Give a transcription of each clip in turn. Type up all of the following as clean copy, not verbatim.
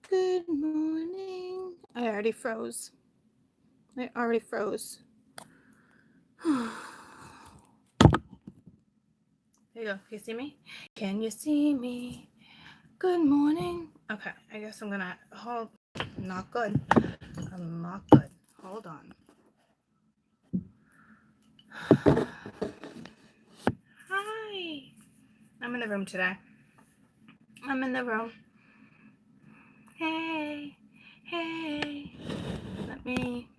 Good morning. I already froze. There you go. Can you see me? Can you see me? Good morning. Okay, I guess I'm gonna hold. Not good. I'm not good. Hold on. Hi. I'm in the room today. I'm in the room. Hey. Hey. Let me.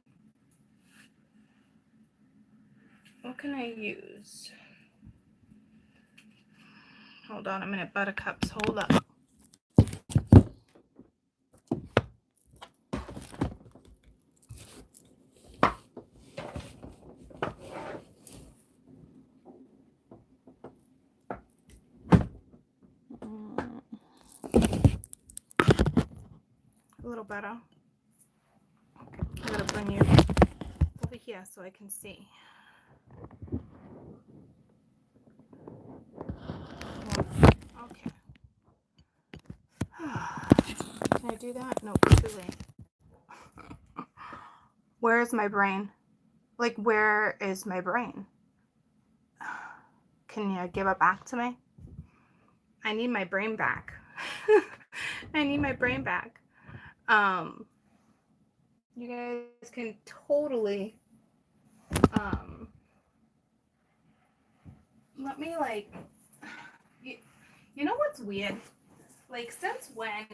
What can I use? Hold on a minute, buttercups. Hold up. A little better. I'm gonna bring you over here so I can see. Okay. Can I do that? No, too late. Where is my brain? Like, where is my brain? Can you give it back to me? I need my brain back. I need my brain back. You guys can totally let me like you know what's weird? Like, since when,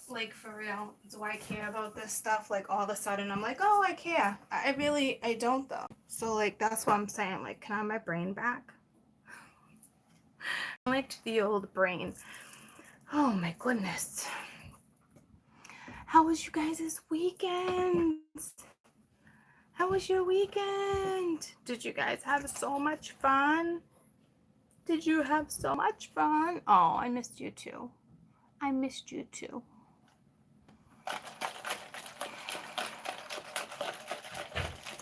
like, for real, do I care about this stuff? Like, all of a sudden I'm like, oh, I care. I don't though. So like, that's what I'm saying. Like, can I have my brain back? I liked the old brain. Oh my goodness. How was you guys' weekend? How was your weekend? Did you guys have so much fun? Did you have so much fun? Oh, I missed you too. I missed you too.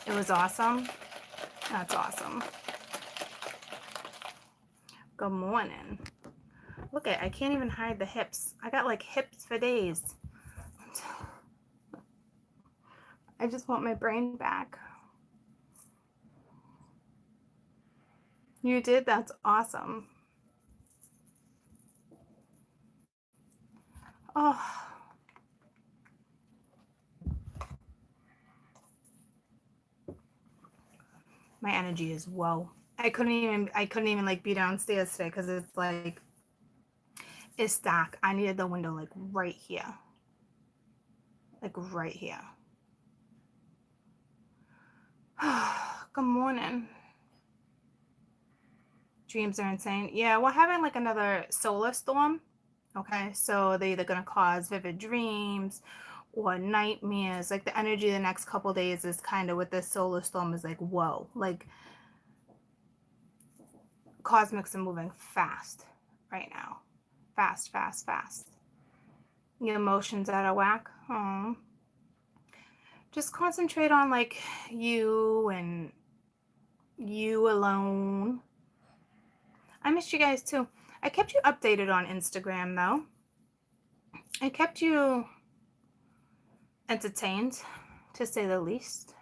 It was awesome. That's awesome. Good morning. Look at, I can't even hide the hips. I got like hips for days. I just want my brain back. You did? That's awesome. Oh. My energy is whoa. I couldn't even like be downstairs today because it's like, it's dark. I needed the window like right here. Like right here. Good morning. Dreams are insane. Yeah, we're having like another solar storm. Okay, so they're either gonna cause vivid dreams or nightmares. Like, the energy the next couple days is kind of with this solar storm is like, whoa. Like, cosmics are moving fast right now. Fast, fast, fast. Your emotions out of whack. Oh. Just concentrate on like you and you alone. I missed you guys too. I kept you updated on Instagram though. I kept you entertained, to say the least.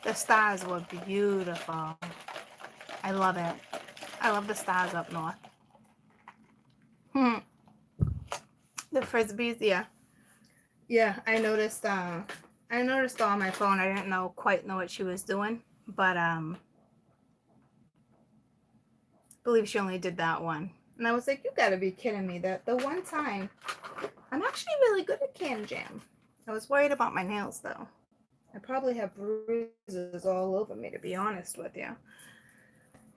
The stars were beautiful. I love it. I love the stars up north. The frisbees, yeah. Yeah, I noticed on my phone. I didn't quite know what she was doing, but I believe she only did that one. And I was like, you gotta be kidding me. That the one time, I'm actually really good at can jam. I was worried about my nails though. I probably have bruises all over me, to be honest with you.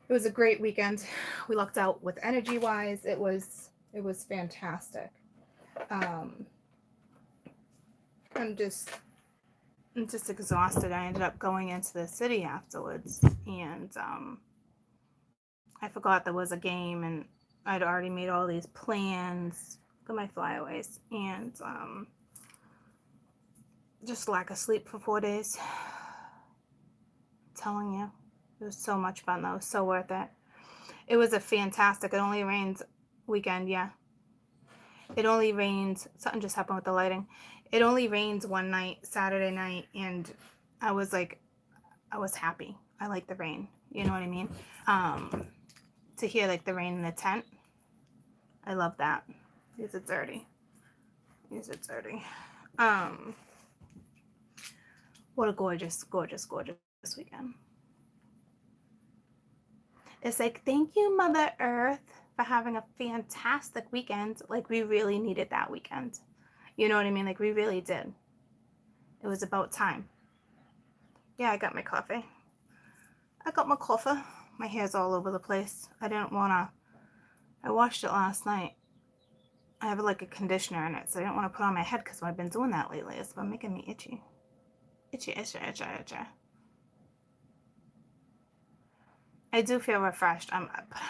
It was a great weekend. We lucked out with energy wise. It was fantastic. I'm just exhausted. I ended up going into the city afterwards, and I forgot there was a game, and I'd already made all these plans. Look at my flyaways, and just lack of sleep for 4 days. I'm telling you. It was so much fun though. So worth it. It was a fantastic. It only rains weekend. Yeah. It only rained. Something just happened with the lighting. It only rained one night, Saturday night, and I was like, I was happy. I like the rain. You know what I mean? To hear like the rain in the tent. I love that. Is it dirty? Is it dirty? What a gorgeous, gorgeous, gorgeous weekend. It's like, thank you, Mother Earth, for having a fantastic weekend. Like, we really needed that weekend. You know what I mean? Like, we really did. It was about time. Yeah, I got my coffee. I got my coffee. My hair's all over the place. I didn't want to... I washed it last night. I have like a conditioner in it, so I didn't want to put it on my head because I've been doing that lately. It's been making me itchy. Itchy, itchy, itchy, itchy. I do feel refreshed. I'm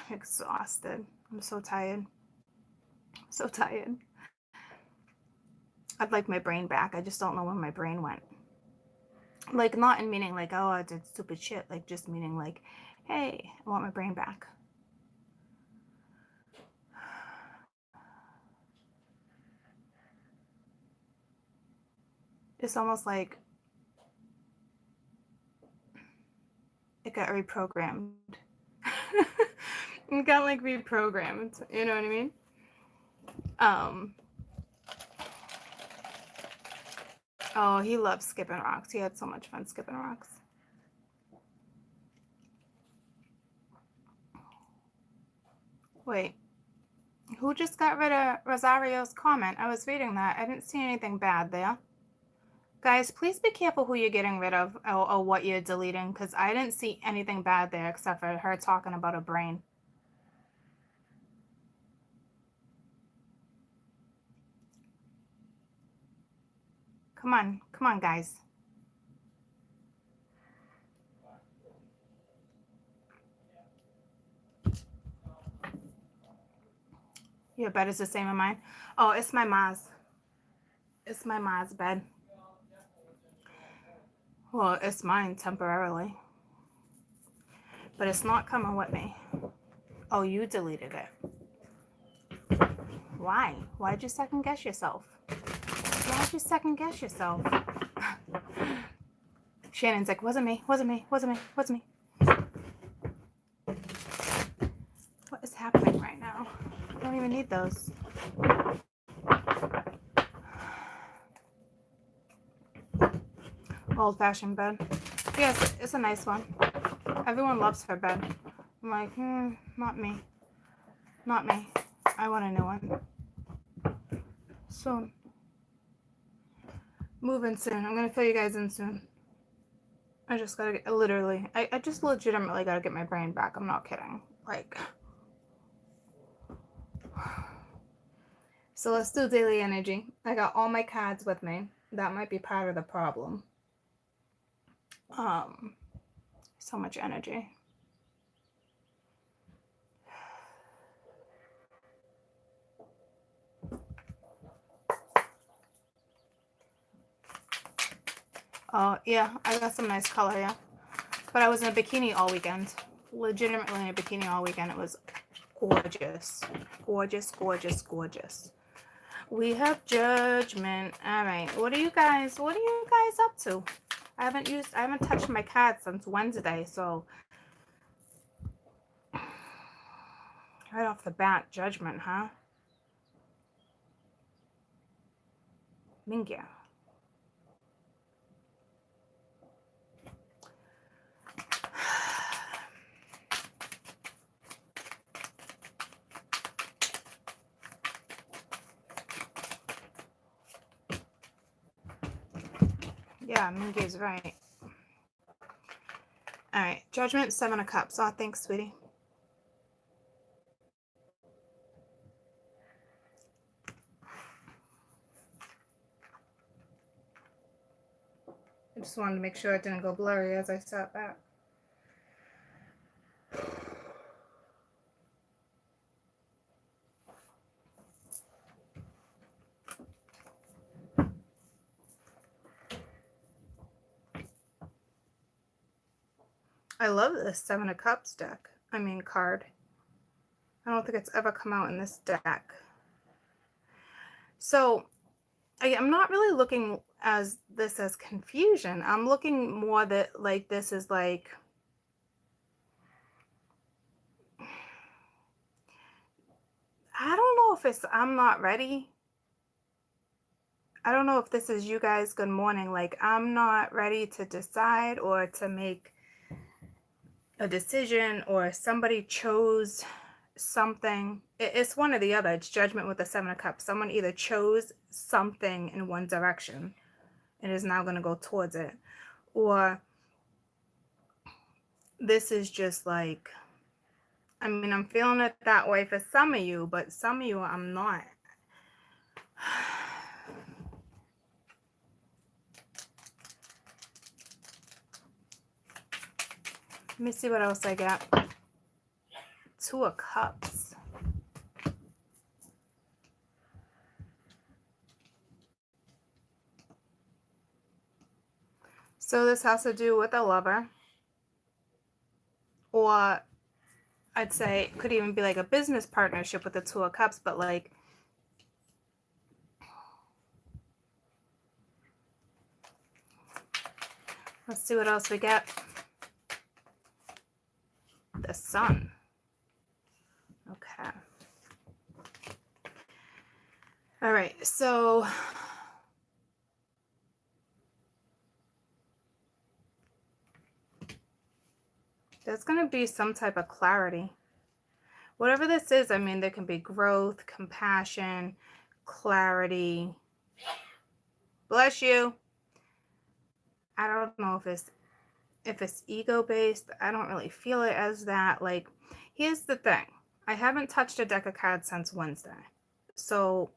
exhausted. I'm so tired. So tired. I'd like my brain back. I just don't know where my brain went. Like, not in meaning like, oh, I did stupid shit. Like, just meaning like, hey, I want my brain back. It's almost like it got reprogrammed. It got like reprogrammed. You know what I mean? Oh, he loves skipping rocks. He had so much fun skipping rocks. Wait, who just got rid of Rosario's comment? I was reading that. I didn't see anything bad there. Guys, please be careful who you're getting rid of or what you're deleting, because I didn't see anything bad there except for her talking about a brain. Come on, guys. Your bed is the same as mine. Oh, it's my ma's. It's my ma's bed. Well, it's mine temporarily. But it's not coming with me. Oh, you deleted it. Why? Why'd you second guess yourself? Why'd you second guess yourself? Shannon's like, wasn't me, wasn't me, wasn't me, wasn't me. What is happening right now? I don't even need those. Old-fashioned bed. Yes, it's a nice one. Everyone loves her bed. I'm like, not me. Not me. I want a new one. Soon. Moving soon. I'm gonna fill you guys in soon. I just gotta get, literally, I just legitimately gotta get my brain back. I'm not kidding. Like, so let's do daily energy. I got all my cards with me. That might be part of the problem. So much energy. Oh, yeah, I got some nice color, yeah. But I was in a bikini all weekend. Legitimately in a bikini all weekend. It was gorgeous. Gorgeous, gorgeous, gorgeous. We have judgment. All right. What are you guys up to? I haven't touched my cards since Wednesday, so right off the bat, judgment, huh? Mingya. Yeah, Mingya's right. All right, judgment, 7 of Cups. Oh, thanks, sweetie. I just wanted to make sure it didn't go blurry as I sat back. I love this Seven of Cups deck. I mean, card. I don't think it's ever come out in this deck. So I'm not really looking as this as confusion. I'm looking more that like this is like, I don't know if it's I'm not ready. I don't know if this is you guys good morning. Like, I'm not ready to decide or to make a decision, or somebody chose something. It's one or the other. It's judgment with the Seven of Cups. Someone either chose something in one direction and is now going to go towards it, or this is just like, I mean, I'm feeling it that way for some of you, but some of you I'm not. Let me see what else I got. Two of Cups. So this has to do with a lover, or I'd say it could even be like a business partnership with the Two of Cups, but like, let's see what else we get. The Sun. Okay. All right, so there's going to be some type of clarity. Whatever this is, I mean, there can be growth, compassion, clarity. Bless you. I don't know if it's ego-based. I don't really feel it as that. Like, here's the thing. I haven't touched a deck of cards since Wednesday. So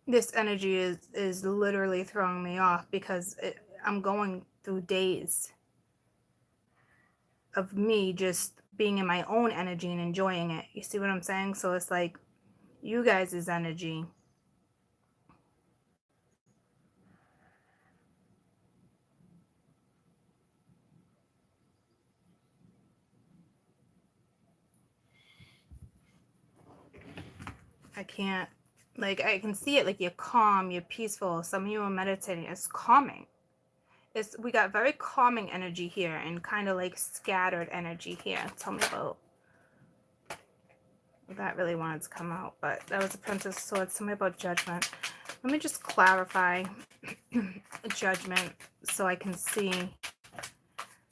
this energy is literally throwing me off, because I'm going through days of me just being in my own energy and enjoying it. You see what I'm saying? So it's like you guys' energy. I can't, like, I can see it, like you're calm, you're peaceful. Some of you are meditating. It's calming. We got very calming energy here and kind of like scattered energy here. Tell me about, that really wanted to come out, but that was the Princess of Swords. Tell me about judgment. Let me just clarify judgment so I can see,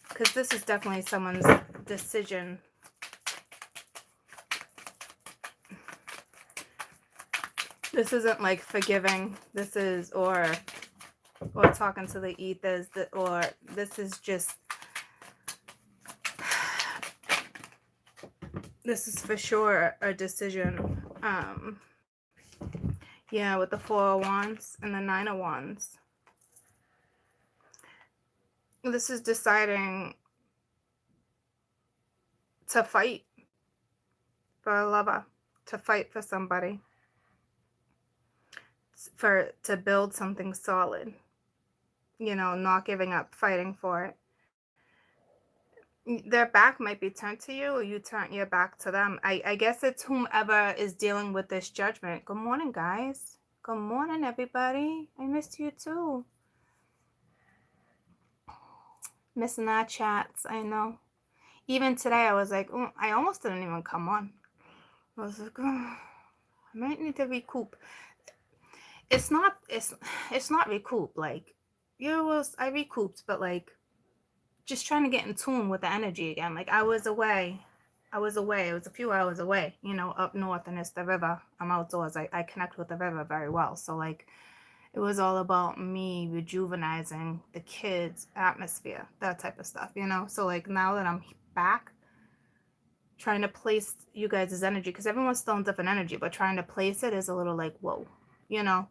because this is definitely someone's decision. This isn't like forgiving. This is, or talking to the ethers, or this is just, this is for sure a decision. Yeah, with the Four of Wands and the Nine of Wands. This is deciding to fight for a lover, to fight for somebody, to build something solid. You know, not giving up, fighting for it. Their back might be turned to you, or you turn your back to them. I guess it's whomever is dealing with this judgment. Good morning, guys. Good morning, everybody. I missed you too. Missing our chats, I know. Even today, I was like, oh, I almost didn't even come on. I was like, oh, I might need to recoup. It's not recoup. Like, I recouped, but like, just trying to get in tune with the energy again. Like, I was away. It was a few hours away, you know, up north, and it's the river. I'm outdoors. I connect with the river very well. So like, it was all about me rejuvenizing the kids' atmosphere, that type of stuff, you know? So like, now that I'm back, trying to place you guys' energy, because everyone's still in different energy, but trying to place it is a little like, whoa, you know?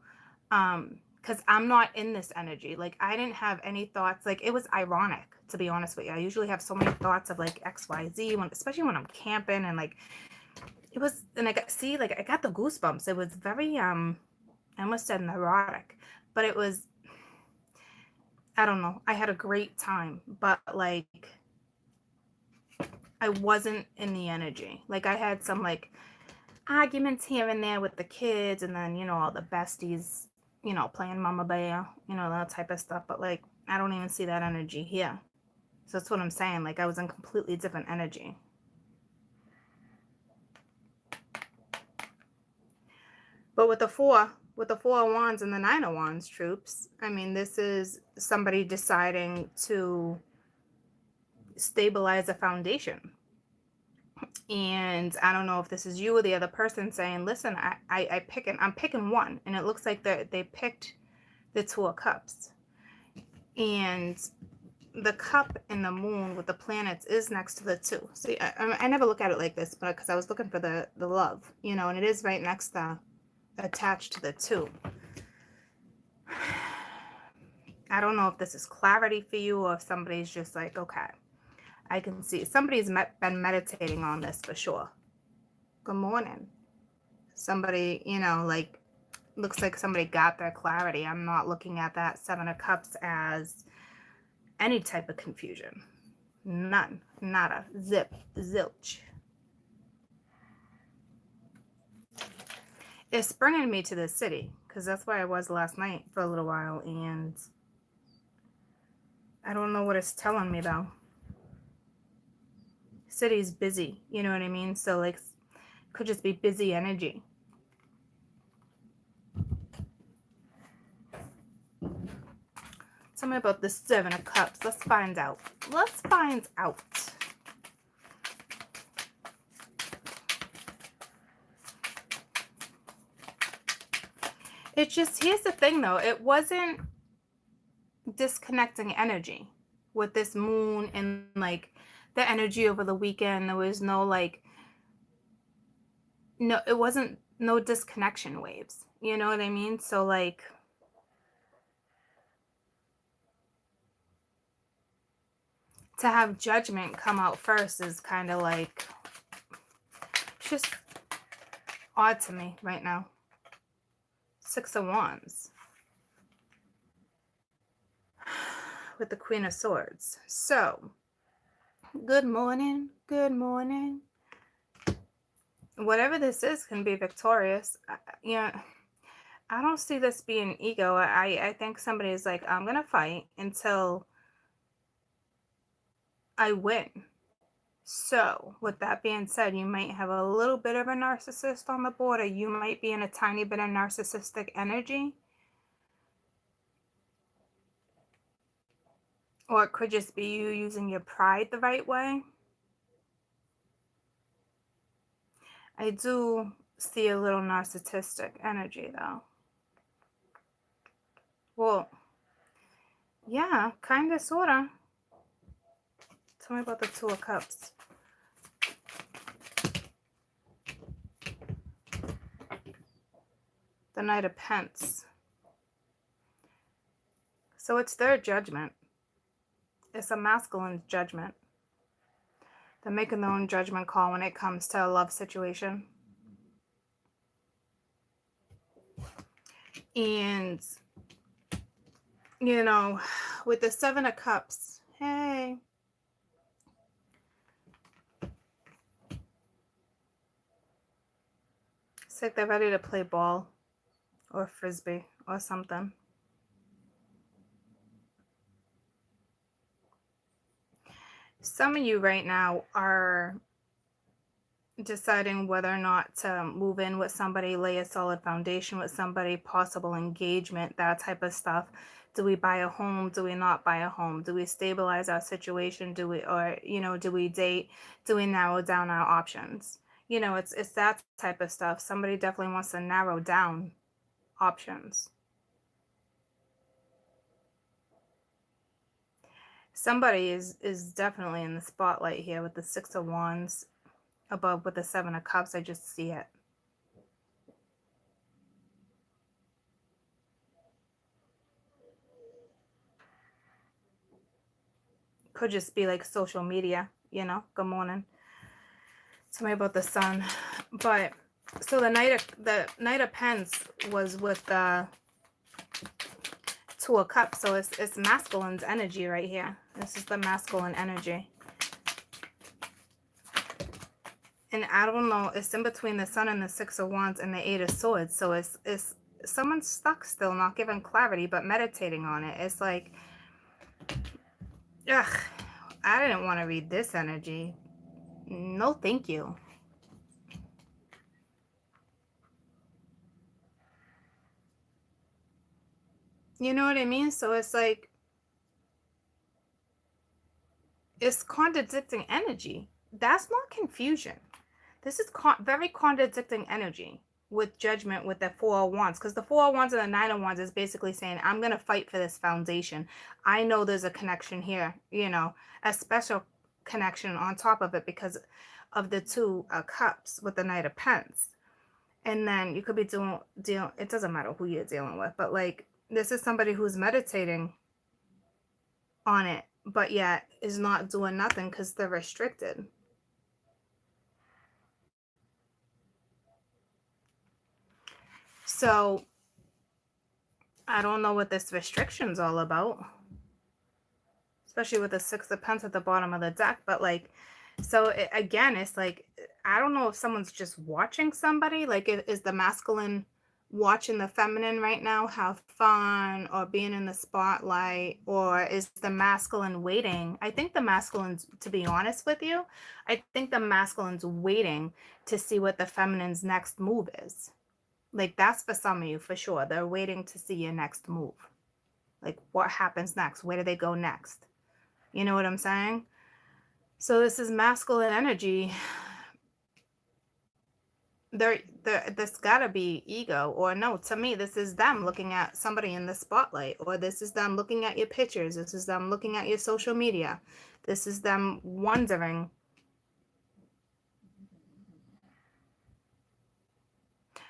Because I'm not in this energy. Like, I didn't have any thoughts. Like, it was ironic, to be honest with you. I usually have so many thoughts of like XYZ, especially when I'm camping, and like, it was, and I got the goosebumps. It was very, I almost said neurotic, but it was I don't know. I had a great time, but like I wasn't in the energy. Like I had some like arguments here and there with the kids, and then, all the besties, playing mama bear, that type of stuff. But like I don't even see that energy here. So that's what I'm saying. Like I was in completely different energy. But with the four of wands and the 9 of wands, troops, I mean, this is somebody deciding to stabilize a foundation. And I don't know if this is you or the other person saying, listen, I'm picking one. And it looks like they picked the 2 of cups. And the cup and the moon with the planets is next to the 2. See, I never look at it like this, but because I was looking for the love, and it is right next to, attached to the 2. I don't know if this is clarity for you or if somebody's just like, okay, I can see. Somebody's been meditating on this for sure. Good morning. Somebody, like, looks like somebody got their clarity. I'm not looking at that 7 of Cups as any type of confusion. None. Nada. Zip. Zilch. It's bringing me to the city because that's where I was last night for a little while, and I don't know what it's telling me though. City's busy, you know what I mean? So like, could just be busy energy. Tell me about the 7 of Cups. Let's find out. Let's find out. It just, here's the thing though, it wasn't disconnecting energy with this moon and like the energy over the weekend. There was no like, no, it wasn't no disconnection waves. You know what I mean? So like, to have judgment come out first is kind of like, just odd to me right now. 6 of Wands. With the Queen of Swords. So, good morning. Good morning. Whatever this is can be victorious. I don't see this being ego. I think somebody is like, I'm going to fight until I win. So, with that being said, you might have a little bit of a narcissist on the border. You might be in a tiny bit of narcissistic energy. Or it could just be you using your pride the right way. I do see a little narcissistic energy, though. Well, yeah, kind of, sort of. Tell me about the 2 of Cups. The Knight of Pentacles. So it's their judgment. It's a masculine judgment. They're making their own judgment call when it comes to a love situation. And, with the 7 of Cups, hey. It's like they're ready to play ball or frisbee or something. Some of you right now are deciding whether or not to move in with somebody, lay a solid foundation with somebody, possible engagement, that type of stuff. Do we buy a home? Do we not buy a home? Do we stabilize our situation? Do we date? Do we narrow down our options? It's that type of stuff. Somebody definitely wants to narrow down options. Somebody is definitely in the spotlight here with the 6 of Wands above with the 7 of Cups. I just see it. Could just be like social media, Good morning. Tell me about the sun. But so the Knight of Pentacles was with the Two of Cups, so it's masculine's energy right here. This is the masculine energy. And I don't know, it's in between the Sun and the Six of Wands and the Eight of Swords. So it's someone's stuck still, not given clarity, but meditating on it. It's like, ugh, I didn't want to read this energy. No, thank you. You know what I mean? So it's like, it's contradicting energy. That's not confusion. This is very contradicting energy with Judgment with the Four of Wands. Because the Four of Wands and the Nine of Wands is basically saying, I'm going to fight for this foundation. I know there's a connection here, you know, a special connection on top of it because of the Two of Cups with the Knight of Pents. And then you could be dealing, it doesn't matter who you're dealing with, but like, this is somebody who's meditating on it, but yet is not doing nothing because they're restricted. So I don't know what this restriction's all about, especially with the Six of Pentacles at the bottom of the deck. But like, so again, it's like, I don't know if someone's just watching somebody. Like, is the masculine watching the feminine right now have fun or being in the spotlight, or is the masculine waiting? I think the masculine's, to be honest with you, I think the masculine's waiting to see what the feminine's next move is. Like, that's for some of you for sure. They're waiting to see your next move. Like, what happens next? Where do they go next? You know what I'm saying? So this is masculine energy. This gotta be ego, or no, to me, this is them looking at somebody in the spotlight, or this is them looking at your pictures. This is them looking at your social media. This is them wondering.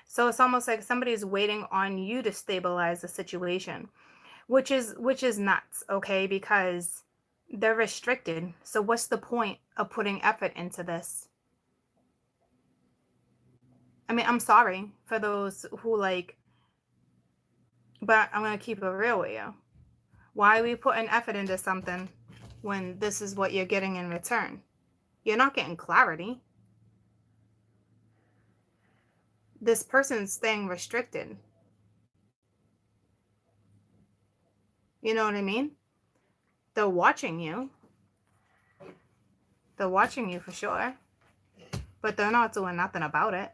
So it's almost like somebody's waiting on you to stabilize the situation, which is nuts, okay? Because they're restricted. So what's the point of putting effort into this? I mean, I'm sorry for those who like, but I'm going to keep it real with you. Why are we putting effort into something when this is what you're getting in return? You're not getting clarity. This person's staying restricted. You know what I mean? They're watching you. They're watching you for sure. But they're not doing nothing about it.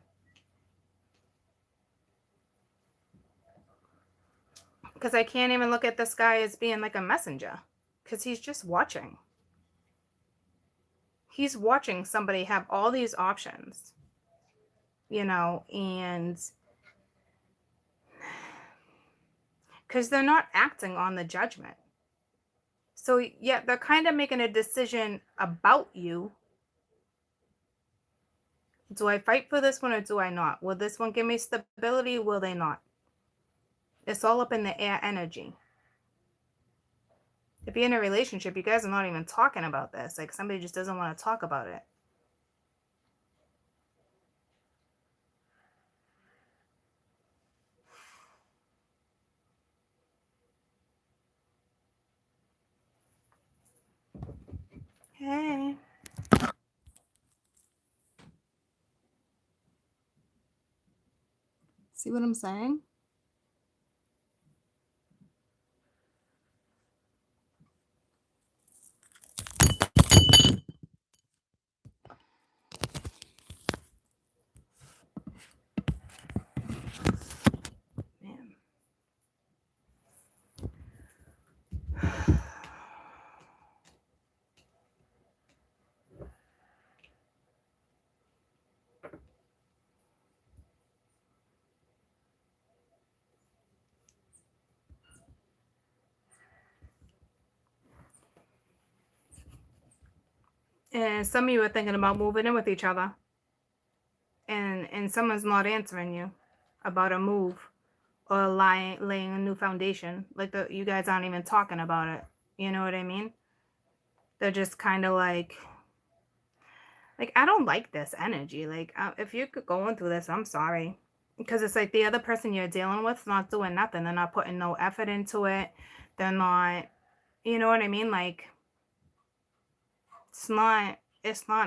Because I can't even look at this guy as being like a messenger. Because he's just watching. He's watching somebody have all these options. You know, and because they're not acting on the judgment. So yeah, they're kind of making a decision about you. Do I fight for this one or do I not? Will this one give me stability? Will they not? It's all up in the air energy. If you're in a relationship, you guys are not even talking about this. Like, somebody just doesn't want to talk about it. Hey. See what I'm saying? Man. And some of you are thinking about moving in with each other. And someone's not answering you about a move or laying a new foundation. Like, you guys aren't even talking about it. You know what I mean? They're just kind of like, I don't like this energy. Like, if you're going through this, I'm sorry. Because it's like the other person you're dealing with is not doing nothing. They're not putting no effort into it. They're not, you know what I mean? Like, it's not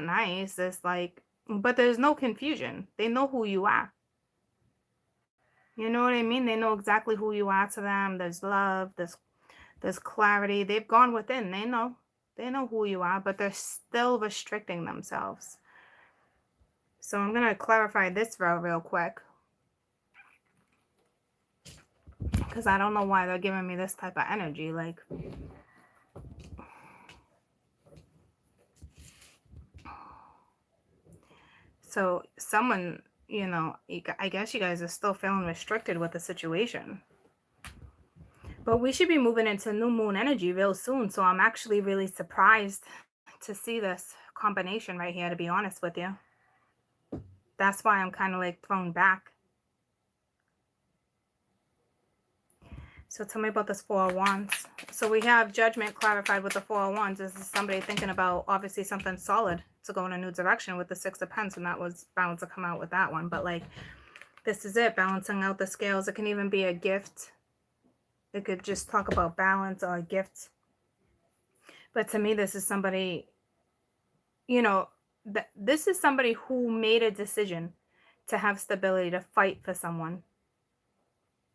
nice. It's like, but there's no confusion. They know who you are. You know what I mean? They know exactly who you are to them. There's love, there's clarity. They've gone within. They know who you are, but they're still restricting themselves. So I'm going to clarify this real quick, because I don't know why they're giving me this type of energy. Like, so someone, you know, I guess you guys are still feeling restricted with the situation. But we should be moving into new moon energy real soon. So I'm actually really surprised to see this combination right here, to be honest with you. That's why I'm kind of like thrown back. So tell me about this Four of Wands. So we have Judgment clarified with the Four of Wands. This is somebody thinking about obviously something solid to go in a new direction with the Six of Pentacles, and that was bound to come out with that one. But like, this is it, balancing out the scales. It can even be a gift. It could just talk about balance or a gift. But to me, this is somebody, you know, this is somebody who made a decision to have stability, to fight for someone.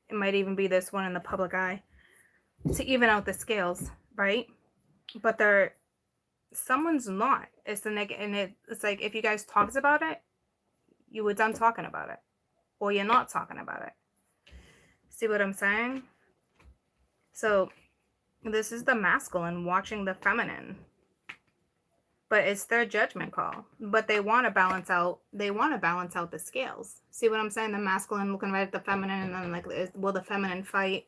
It might even be this one in the public eye, to even out the scales, right? But someone's not. It's it's like, if you guys talked about it, you were done talking about it, or you're not talking about it. See what I'm saying? So this is the masculine watching the feminine, but it's their judgment call. But they want to balance out. They want to balance out the scales. See what I'm saying? The masculine looking right at the feminine, and then like, will the feminine fight?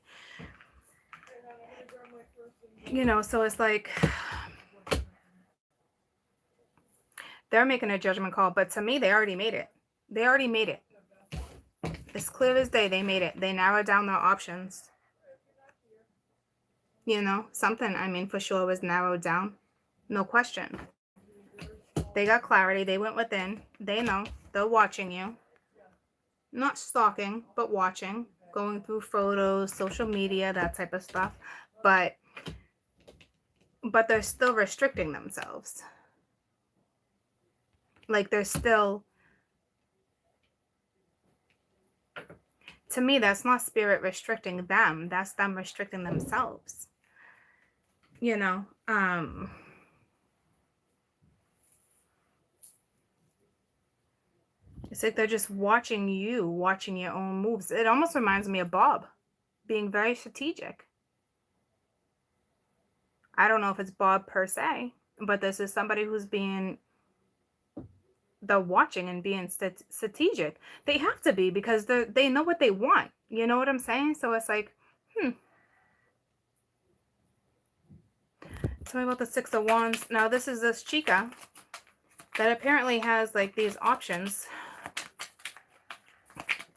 You know, so it's like they're making a judgment call, but to me, they already made it. They already made it. It's clear as day. They made it. They narrowed down their options. You know, something, I mean, for sure was narrowed down. No question. They got clarity. They went within. They know. They're watching you. Not stalking, but watching. Going through photos, social media, that type of stuff. But they're still restricting themselves. Like, they're still... To me, that's not spirit restricting them. That's them restricting themselves. You know, it's like they're just watching you, watching your own moves. It almost reminds me of Bob being very strategic. I don't know if it's Bob per se, but this is somebody who's being... They're watching and being strategic. They have to be, because they know what they want. You know what I'm saying? So it's like, Tell me about the Six of Wands. Now, this is this chica that apparently has like these options.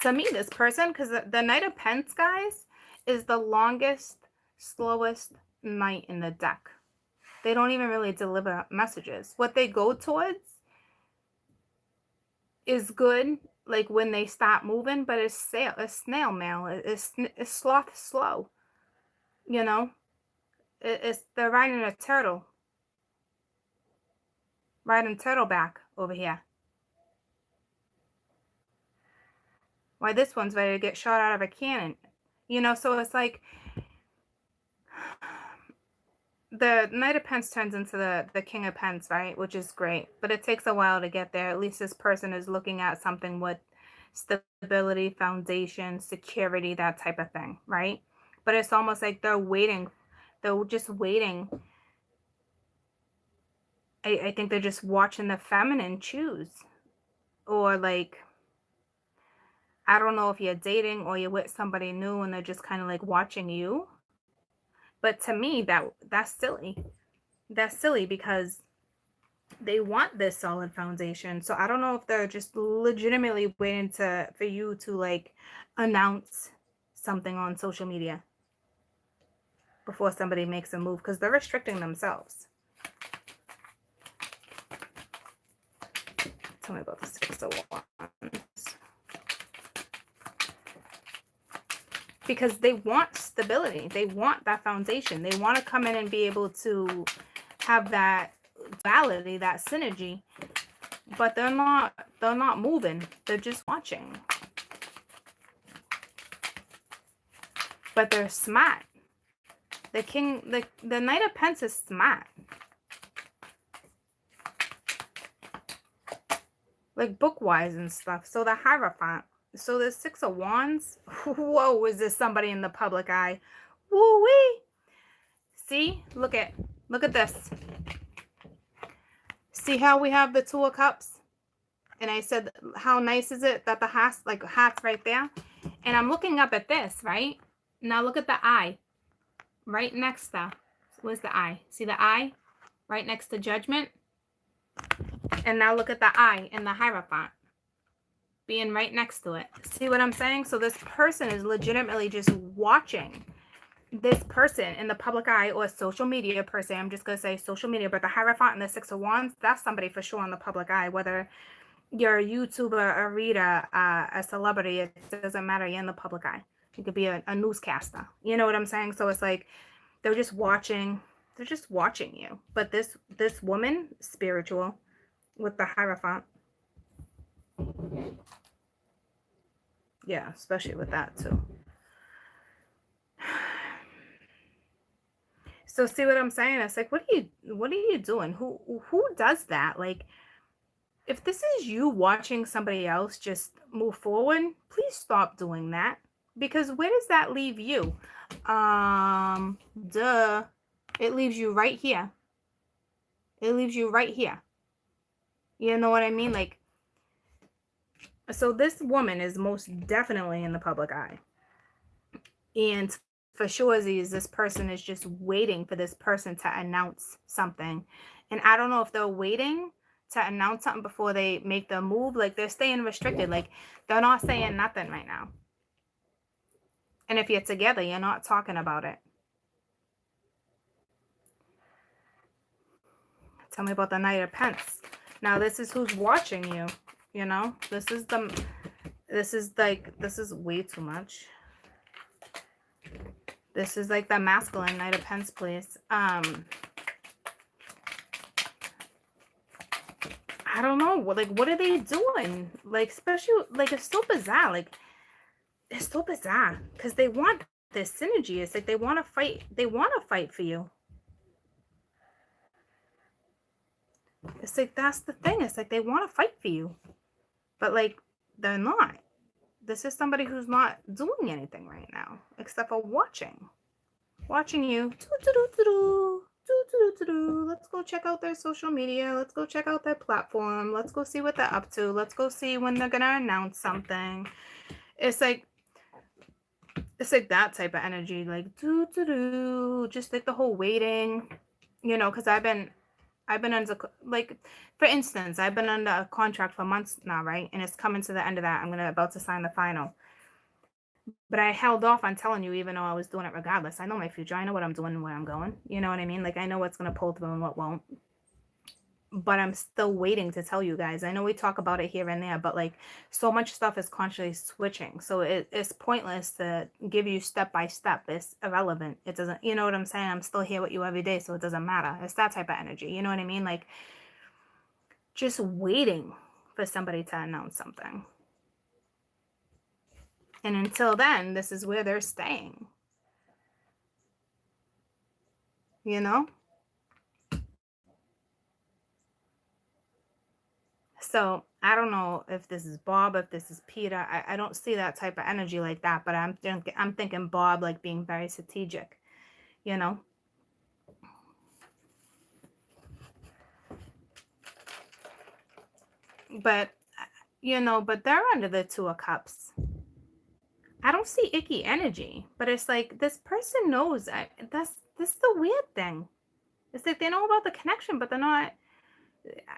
To me, this person, because the Knight of Pentacles, guys, is the longest, slowest knight in the deck. They don't even really deliver messages. What they go towards is good, like when they stop moving, but it's snail mail. It's sloth slow. You know, they're riding a turtle, riding turtleback over here. Why this one's ready to get shot out of a cannon, you know? So it's like the Knight of Pentacles turns into the King of Pentacles, right? Which is great, but it takes a while to get there. At least this person is looking at something with stability, foundation, security, that type of thing, right? But it's almost like they're waiting. They're just waiting. I think they're just watching the feminine choose. Or like, I don't know if you're dating or you're with somebody new and they're just kind of like watching you. But to me, that's silly. That's silly, because they want this solid foundation. So I don't know if they're just legitimately waiting for you to like announce something on social media before somebody makes a move, because they're restricting themselves. Tell me about the Six of Wands. because they want stability. They want that foundation. They want to come in and be able to have that duality, that synergy, but they're not moving. They're just watching. But they're smart. The Knight of Pentacles is smart. Like book-wise and stuff. So the Hierophant. So the Six of Wands. Whoa, is this somebody in the public eye? Woo-wee. See? Look at this. See how we have the Two of Cups? And I said, how nice is it that the hat's right there? And I'm looking up at this, right? Now look at the eye. Right next to, where's the eye? See the eye? Right next to Judgment? And now look at the eye in the Hierophant. Being right next to it. See what I'm saying? So this person is legitimately just watching this person in the public eye, or social media per se. I'm just going to say social media. But the Hierophant and the Six of Wands, that's somebody for sure in the public eye. Whether you're a YouTuber, a reader, a celebrity, it doesn't matter. You're in the public eye. You could be a newscaster. You know what I'm saying? So it's like they're just watching. They're just watching you. But this woman, spiritual, with the Hierophant. Yeah, especially with that too. So see what I'm saying? It's like, what are you doing? Who does that? Like, if this is you watching somebody else just move forward, please stop doing that. Because where does that leave you? It leaves you right here. It leaves you right here. You know what I mean? Like, so this woman is most definitely in the public eye. And for sure, this person is just waiting for this person to announce something. And I don't know if they're waiting to announce something before they make the move. Like, they're staying restricted. Like, they're not saying nothing right now. And if you're together, you're not talking about it. Tell me about the Knight of Pentacles. Now, this is who's watching you. You know, this is way too much. This is like the masculine Knight of Pentacles, please. I don't know. Like, what are they doing? Like, especially, like, it's so bizarre. Like, it's so bizarre because they want this synergy. It's like they want to fight. They want to fight for you. It's like, that's the thing. It's like they want to fight for you. But, like, they're not. This is somebody who's not doing anything right now except for watching. Watching you. Let's go check out their social media. Let's go check out their platform. Let's go see what they're up to. Let's go see when they're going to announce something. It's like that type of energy. Like, just like the whole waiting. You know, because I've been under, like, for instance, I've been under a contract for months now, right? And it's coming to the end of that. I'm about to sign the final. But I held off on telling you, even though I was doing it regardless. I know my future. I know what I'm doing and where I'm going. You know what I mean? Like, I know what's going to pull through and what won't. But I'm still waiting to tell you guys. I know we talk about it here and there, but, like, so much stuff is constantly switching. So it's pointless to give you step by step. It's irrelevant. It doesn't, you know what I'm saying? I'm still here with you every day, so it doesn't matter. It's that type of energy. You know what I mean? Like, just waiting for somebody to announce something. And until then, this is where they're staying. You know? So I don't know if this is Bob, if this is Peter. I don't see that type of energy like that, but I'm thinking Bob, like, being very strategic, you know? But, you know, but they're under the Two of Cups. I don't see icky energy, but it's like this person knows. This is the weird thing. It's like they know about the connection, but they're not.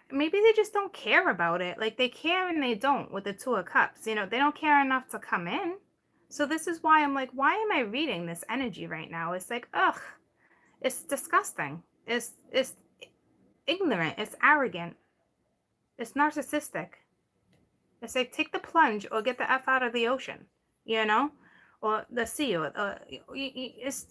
Maybe they just don't care about it. Like, they care and they don't with the Two of Cups. You know, they don't care enough to come in. So this is why I'm like, why am I reading this energy right now? It's like, ugh, it's disgusting. It's ignorant. It's arrogant. It's narcissistic. It's like, take the plunge or get the F out of the ocean, you know? or the sea, or it's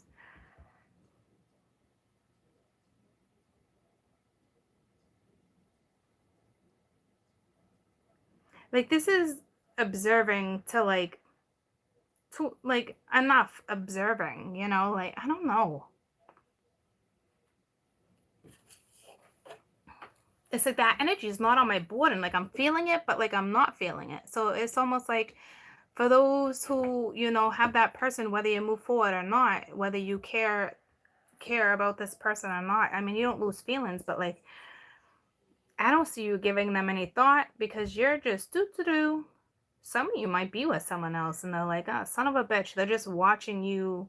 like this is observing to like enough observing, like I don't know. It's like that energy is not on my board, and like I'm feeling it, but like I'm not feeling it. So it's almost like for those who, have that person, whether you move forward or not, whether you care about this person or not. I mean, you don't lose feelings, but like I don't see you giving them any thought because you're just do. Some of you might be with someone else and they're like, oh, son of a bitch. They're just watching you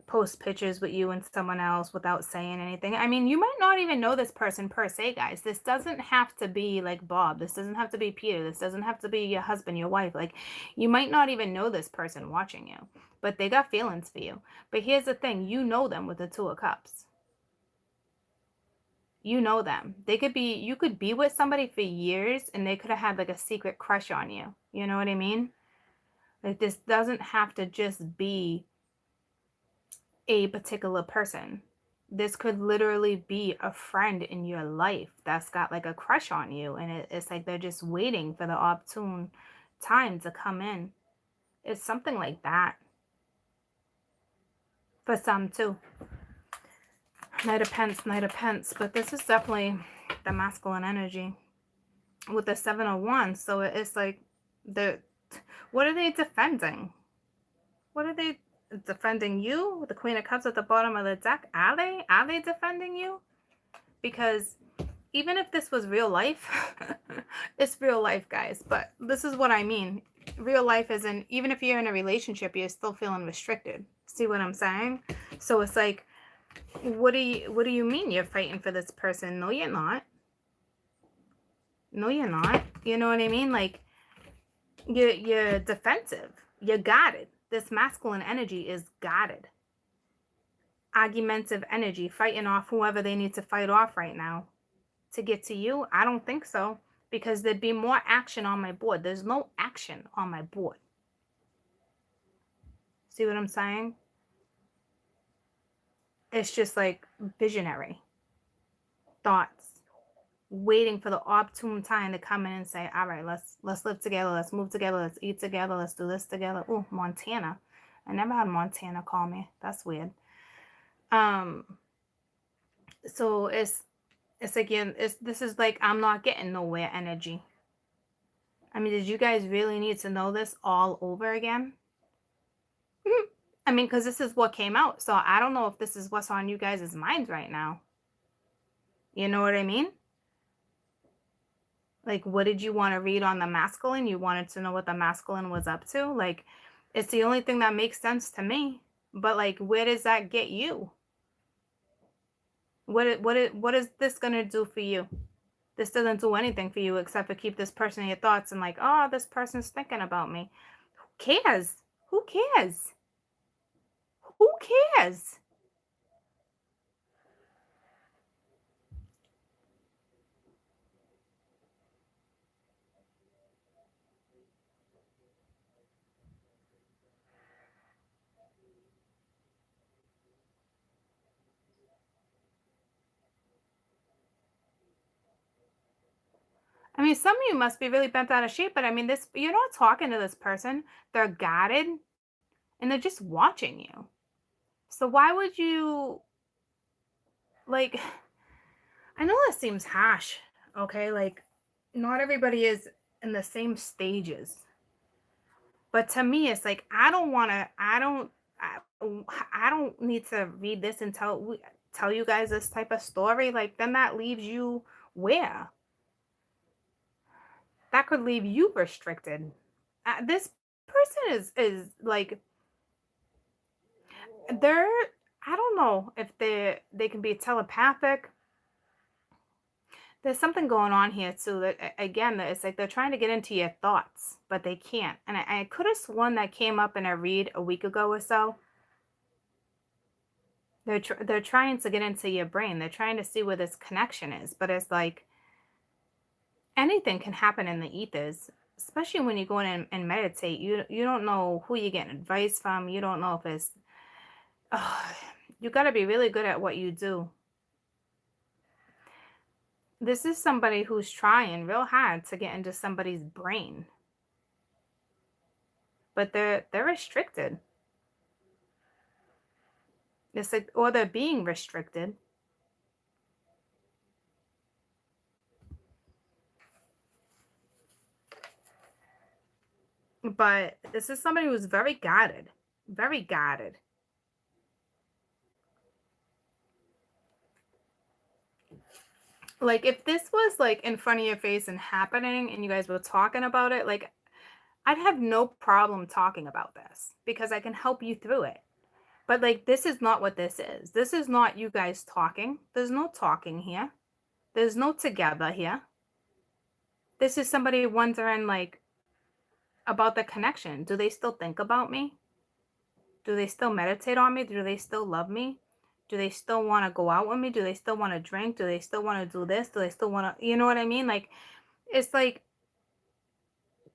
post pictures with you and someone else without saying anything. I mean, you might not even know this person per se, guys. This doesn't have to be like Bob. This doesn't have to be Peter. This doesn't have to be your husband, your wife. Like, you might not even know this person watching you, but they got feelings for you. But here's the thing, you know them with the Two of Cups. You know them. You could be with somebody for years and they could have had like a secret crush on you. You know what I mean? Like, this doesn't have to just be a particular person. This could literally be a friend in your life that's got like a crush on you, and it's like they're just waiting for the opportune time to come in. It's something like that for some too. Knight of Pence, Knight of Pence, but this is definitely the masculine energy with the Seven of Wands. So it's like what are they defending? What are they defending you? With the Queen of Cups at the bottom of the deck? Are they defending you? Because even if this was real life, it's real life, guys. But this is what I mean. Real life isn't, even if you're in a relationship, you're still feeling restricted. See what I'm saying? So it's like, what do you mean you're fighting for this person? No, you're not. No, you're not. You know what I mean? Like, you're defensive. You're guarded. This masculine energy is guarded. Argumentative energy, fighting off whoever they need to fight off right now. To get to you? I don't think so, because there'd be more action on my board. There's no action on my board. See what I'm saying? It's just like visionary thoughts, waiting for the opportune time to come in and say, all right, let's live together, let's move together, let's eat together, let's do this together. Oh, Montana. I never had Montana call me. That's weird. So it's again, this is like I'm not getting nowhere energy. I mean, did you guys really need to know this all over again? I mean, because this is what came out. So I don't know if this is what's on you guys' minds right now. You know what I mean? Like, what did you want to read on the masculine? You wanted to know what the masculine was up to? Like, it's the only thing that makes sense to me. But like, where does that get you? What is this gonna do for you? This doesn't do anything for you except for keep this person in your thoughts and like, oh, this person's thinking about me. Who cares? Who cares? Who cares? I mean, some of you must be really bent out of shape, but I mean, you're not talking to this person. They're guided and they're just watching you. So why would you, like, I know that seems harsh, okay? Like, not everybody is in the same stages. But to me, it's like, I don't need to read this and tell you guys this type of story. Like, then that leaves you where? That could leave you restricted. This person is like, they're, I don't know if they can be telepathic. There's something going on here too. That again, it's like they're trying to get into your thoughts, but they can't. And I could have sworn that came up in a read a week ago or so. They're trying to get into your brain. They're trying to see where this connection is, but it's like anything can happen in the ethers. especially when you go in and meditate, you don't know who you're getting advice from. You don't know if it's uh, you got to be really good at what you do. This is somebody who's trying real hard to get into somebody's brain, but they're restricted. It's like, or they're being restricted. But this is somebody who's very guarded, very guarded. Like if this was like in front of your face and happening and you guys were talking about it, like I'd have no problem talking about this because I can help you through it. But like this is not what this is. This is not you guys talking. There's no talking here. There's no together here. This is somebody wondering like about the connection. Do they still think about me? Do they still meditate on me? Do they still love me? Do they still want to go out with me? Do they still want to drink? Do they still want to do this? Do they still want to, you know what I mean? Like, it's like,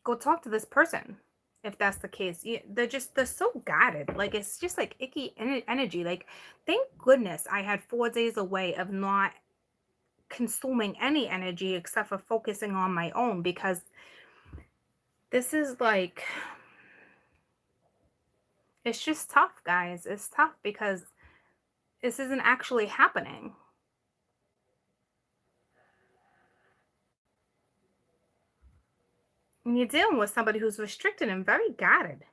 go talk to this person if that's the case. They're so guarded. Like, it's just like icky energy. Like, thank goodness I had 4 days away of not consuming any energy except for focusing on my own, because this is like, it's just tough, guys. It's tough because this isn't actually happening. And you're dealing with somebody who's restricted and very guarded.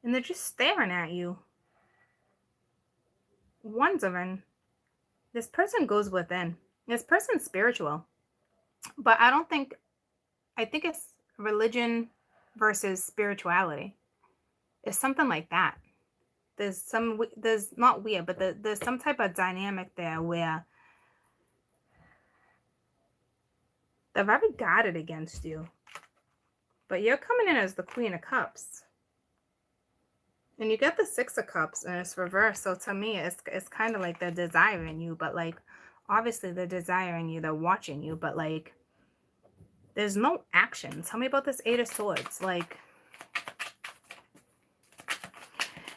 And they're just staring at you, wondering. This person goes within. This person's spiritual. But I think it's religion versus spirituality. It's something like that. There's not weird, but there's some type of dynamic there where they're very guarded against you. But you're coming in as the Queen of Cups. And you get the Six of Cups and it's reversed. So to me, it's kind of like they're desiring you, but like obviously they're desiring you, they're watching you, but like there's no action. Tell me about this Eight of Swords. Like,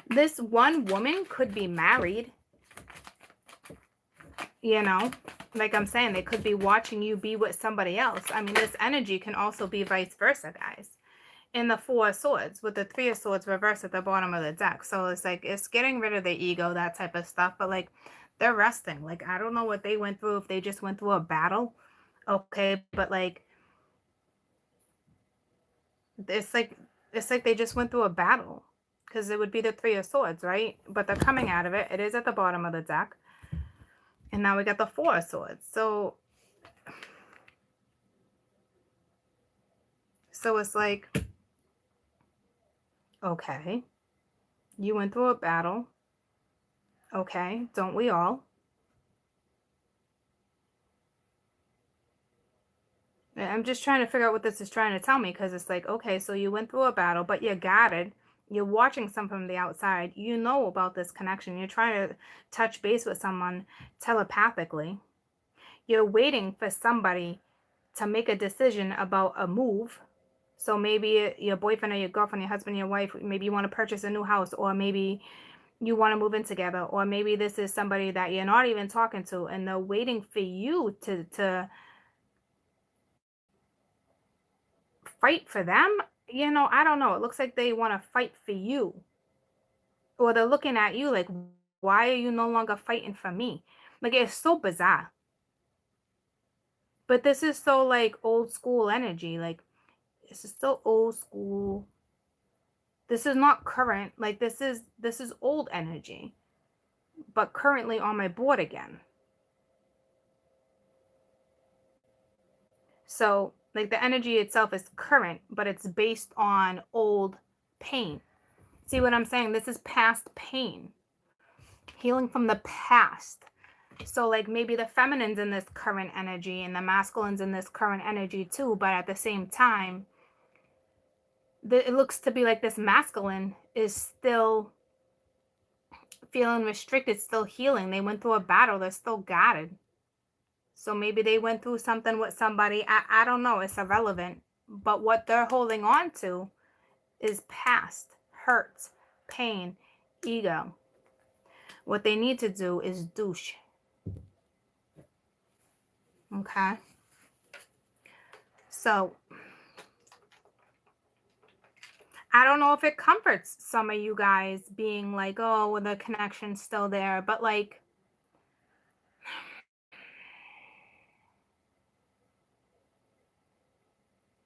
this one woman could be married, you know, like I'm saying, they could be watching you be with somebody else. I mean, this energy can also be vice versa, guys. In the Four of Swords, with the Three of Swords reversed at the bottom of the deck. So it's like, it's getting rid of the ego, that type of stuff. But like, they're resting. Like, I don't know what they went through, if they just went through a battle. Okay, but like, it's like they just went through a battle. Because it would be the Three of Swords, right? But they're coming out of it. It is at the bottom of the deck. And now we got the Four of Swords. So it's like, okay, you went through a battle. Okay, don't we all? I'm just trying to figure out what this is trying to tell me, because it's like, okay, so you went through a battle, but you're guarded. You're watching some from the outside. You know about this connection. You're trying to touch base with someone telepathically. You're waiting for somebody to make a decision about a move. So maybe your boyfriend or your girlfriend, your husband, your wife, maybe you want to purchase a new house, or maybe you want to move in together, or maybe this is somebody that you're not even talking to, and they're waiting for you to fight for them. You know, I don't know. It looks like they want to fight for you. Or they're looking at you like, why are you no longer fighting for me? Like, it's so bizarre. But this is so like old school energy. Like, this is so old school. This is not current. Like, this is old energy, but currently on my board again. So like, the energy itself is current, but it's based on old pain. See what I'm saying? This is past pain. Healing from the past. So like, maybe the feminine's in this current energy and the masculine's in this current energy too, but at the same time, it looks to be like this masculine is still feeling restricted, still healing. They went through a battle. They're still guarded. So maybe they went through something with somebody. I don't know. It's irrelevant. But what they're holding on to is past hurts, pain, ego. What they need to do is douche. Okay? So I don't know if it comforts some of you guys being like, oh, well, the connection's still there. But like,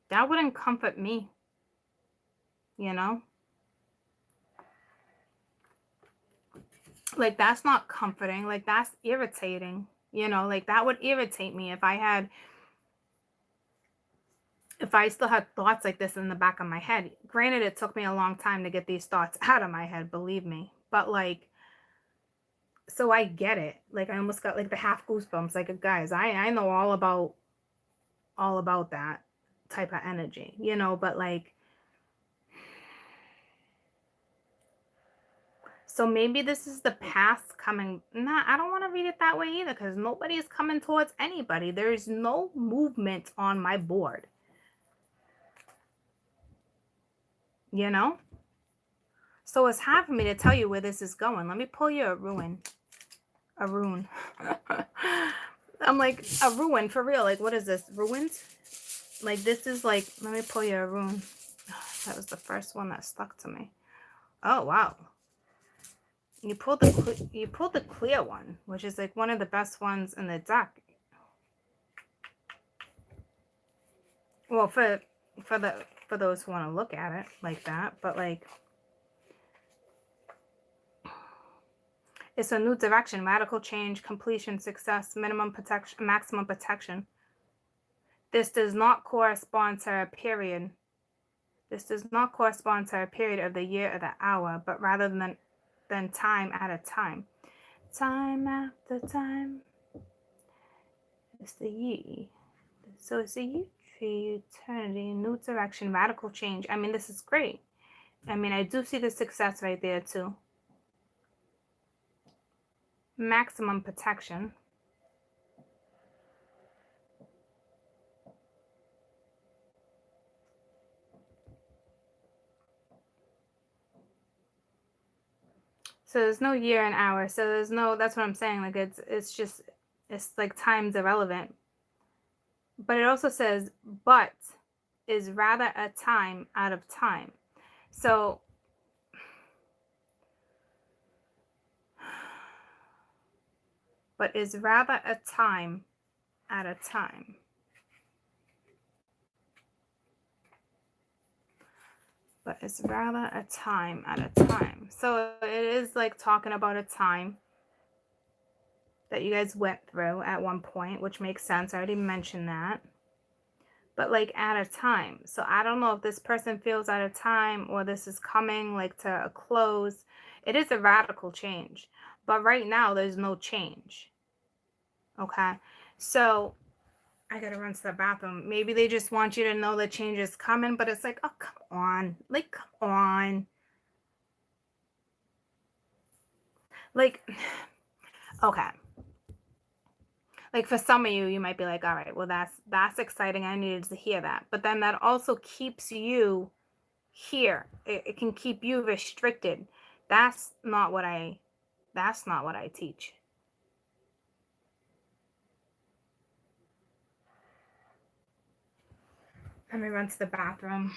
that wouldn't comfort me, you know? Like, that's not comforting. Like, that's irritating, you know? Like, that would irritate me if I still had thoughts like this in the back of my head. Granted, it took me a long time to get these thoughts out of my head, believe me. But like, so I get it. Like, I almost got like the half goosebumps. Like, guys, I know all about that type of energy, you know, but like, so maybe this is the past coming. Nah, I don't want to read it that way either, because nobody is coming towards anybody. There is no movement on my board, you know? So it's hard for me to tell you where this is going. Let me pull you a rune. A rune. I'm like, a ruin for real. Like, what is this? Ruins? Like, this is like, let me pull you a rune. That was the first one that stuck to me. Oh, wow. You pulled the clear one, which is like one of the best ones in the deck. Well, for those who want to look at it like that, but like, it's a new direction, radical change, completion, success, minimum protection, maximum protection. This does not correspond to a period. This does not correspond to a period of the year or the hour, but rather than time at a time. Time after time. It's the ye. So it's a ye tree, eternity, new direction, radical change. I mean, this is great. I mean, I do see the success right there too. Maximum protection. So there's no year and hour. So there's no, that's what I'm saying. Like, it's like time's irrelevant. But it also says, but is rather a time out of time. So but is rather a time at a time. But it's rather a time at a time. So it is like talking about a time that you guys went through at one point, which makes sense. I already mentioned that. But like at a time. So I don't know if this person feels at a time or this is coming like to a close. It is a radical change. But right now there's no change. Okay. So I gotta run to the bathroom. Maybe they just want you to know the change is coming, but it's like, oh, come on. Like, come on. Like, okay. Like for some of you, you might be like, all right, well, that's exciting. I needed to hear that. But then that also keeps you here. It can keep you restricted. That's not what I teach. Let me run to the bathroom.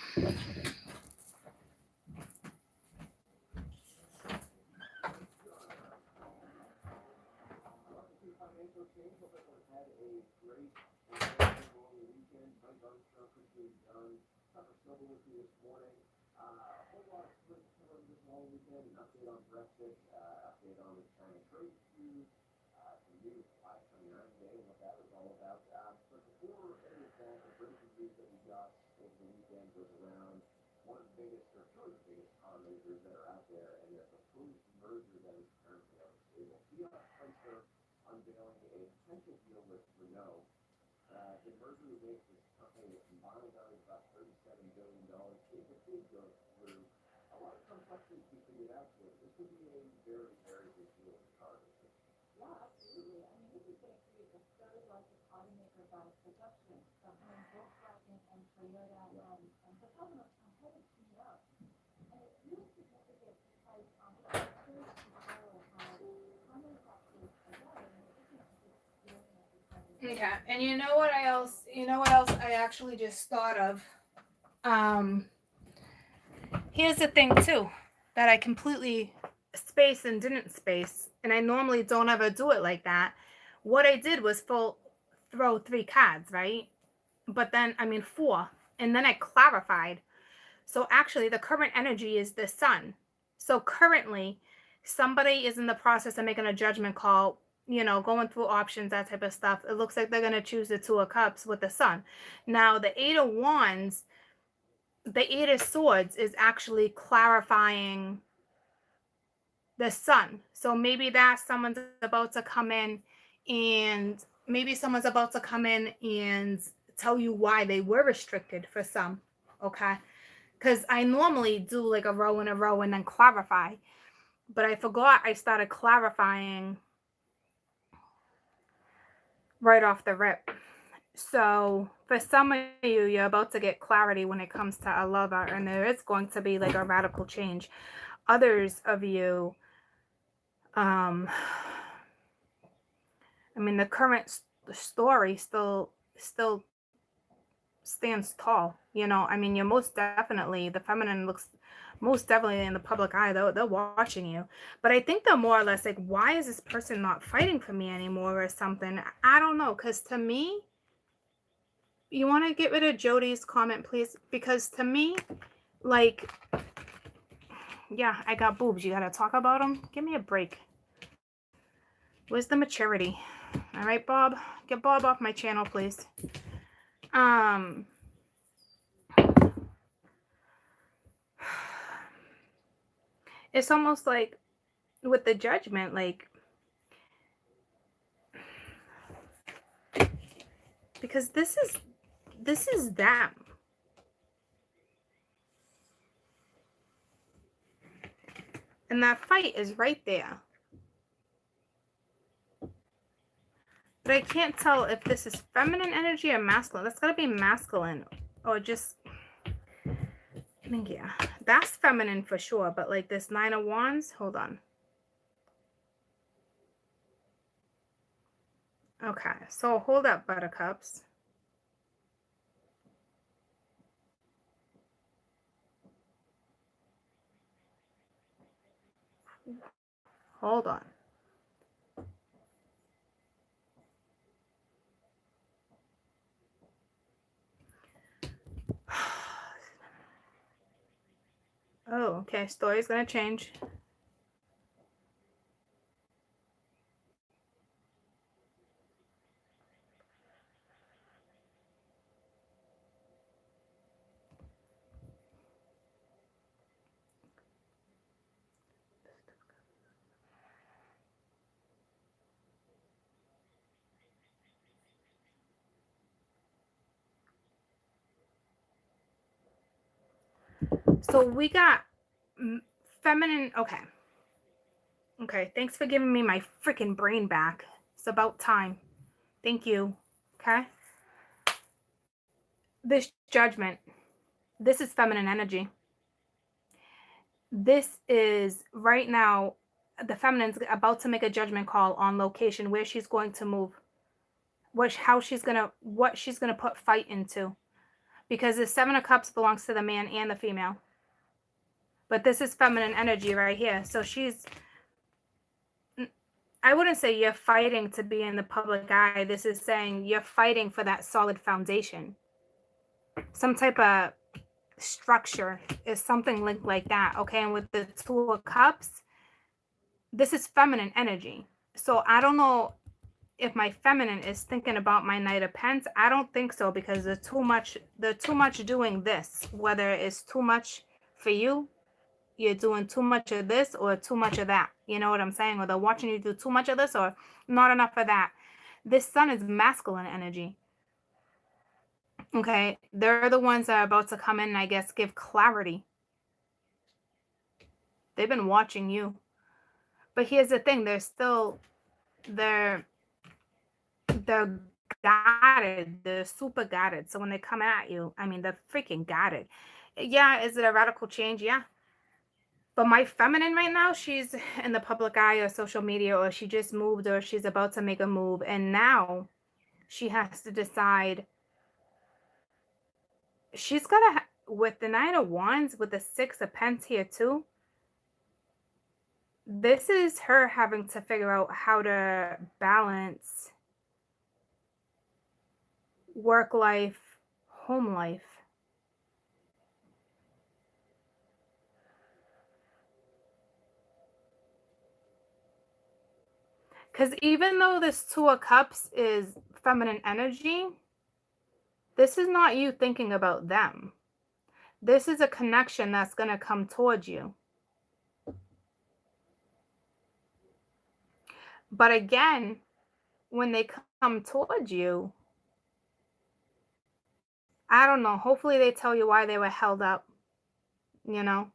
Okay, and you know what else I actually just thought of? Um, Here's the thing too, that I completely spaced and didn't space, and I normally don't ever do it like that. What I did was throw 3 cards, right? But then, I mean 4, and then I clarified. So actually, the current energy is the sun. So currently, somebody is in the process of making a judgment call, going through options, that type of stuff. It looks like they're going to choose the 2 of Cups with the sun. Now, the 8 of Wands, the 8 of Swords is actually clarifying the sun. So maybe that someone's about to come in and tell you why they were restricted for some. Okay. Because I normally do like a row in a row and then clarify. But I forgot I started clarifying right off the rip. So for some of you, you're about to get clarity when it comes to a lover, and there is going to be like a radical change. Others of you, I mean, the current story still stands tall. I mean, you're most definitely, the feminine looks most definitely in the public eye. They're watching you. But I think they're more or less like, why is this person not fighting for me anymore or something? I don't know. Because to me, you want to get rid of Jody's comment, please? Because to me, like, yeah, I got boobs. You got to talk about them? Give me a break. Where's the maturity? All right, Bob. Get Bob off my channel, please. It's almost like with the judgment, like, because this is them. And that fight is right there. But I can't tell if this is feminine energy or masculine. That's gotta be masculine. Or just, I think, yeah. That's feminine for sure. But like this 9 of Wands, hold on. Okay, so hold up, buttercups. Hold on. Oh, okay, story's gonna change. So we got feminine. Okay, thanks for giving me my freaking brain back. It's about time. Thank you. Okay. This judgment, this is feminine energy. This is right now, the feminine's about to make a judgment call on location, where she's going to move, what she's gonna put fight into. Because the 7 of Cups belongs to the man and the female. But this is feminine energy right here. So I wouldn't say you're fighting to be in the public eye. This is saying you're fighting for that solid foundation. Some type of structure is something linked like that. Okay. And with the 2 of Cups, this is feminine energy. So I don't know if my feminine is thinking about my Knight of Pents. I don't think so, because they're too much doing this. Whether it's too much for you, you're doing too much of this or too much of that. You know what I'm saying? Or they're watching you do too much of this or not enough of that. This sun is masculine energy. Okay. They're the ones that are about to come in and I guess give clarity. They've been watching you. But here's the thing, they're guarded. They're super guarded. So when they come at you, I mean, they're freaking guarded. Yeah, is it a radical change? Yeah. But my feminine right now, she's in the public eye or social media, or she just moved, or she's about to make a move. And now she has to decide. She's got to, with the Nine of Wands, with the Six of Pence here too, this is her having to figure out how to balance work life, home life. Because even though this Two of Cups is feminine energy, this is not you thinking about them. This is a connection that's going to come towards you. But again, when they come towards you, I don't know. Hopefully they tell you why they were held up, you know?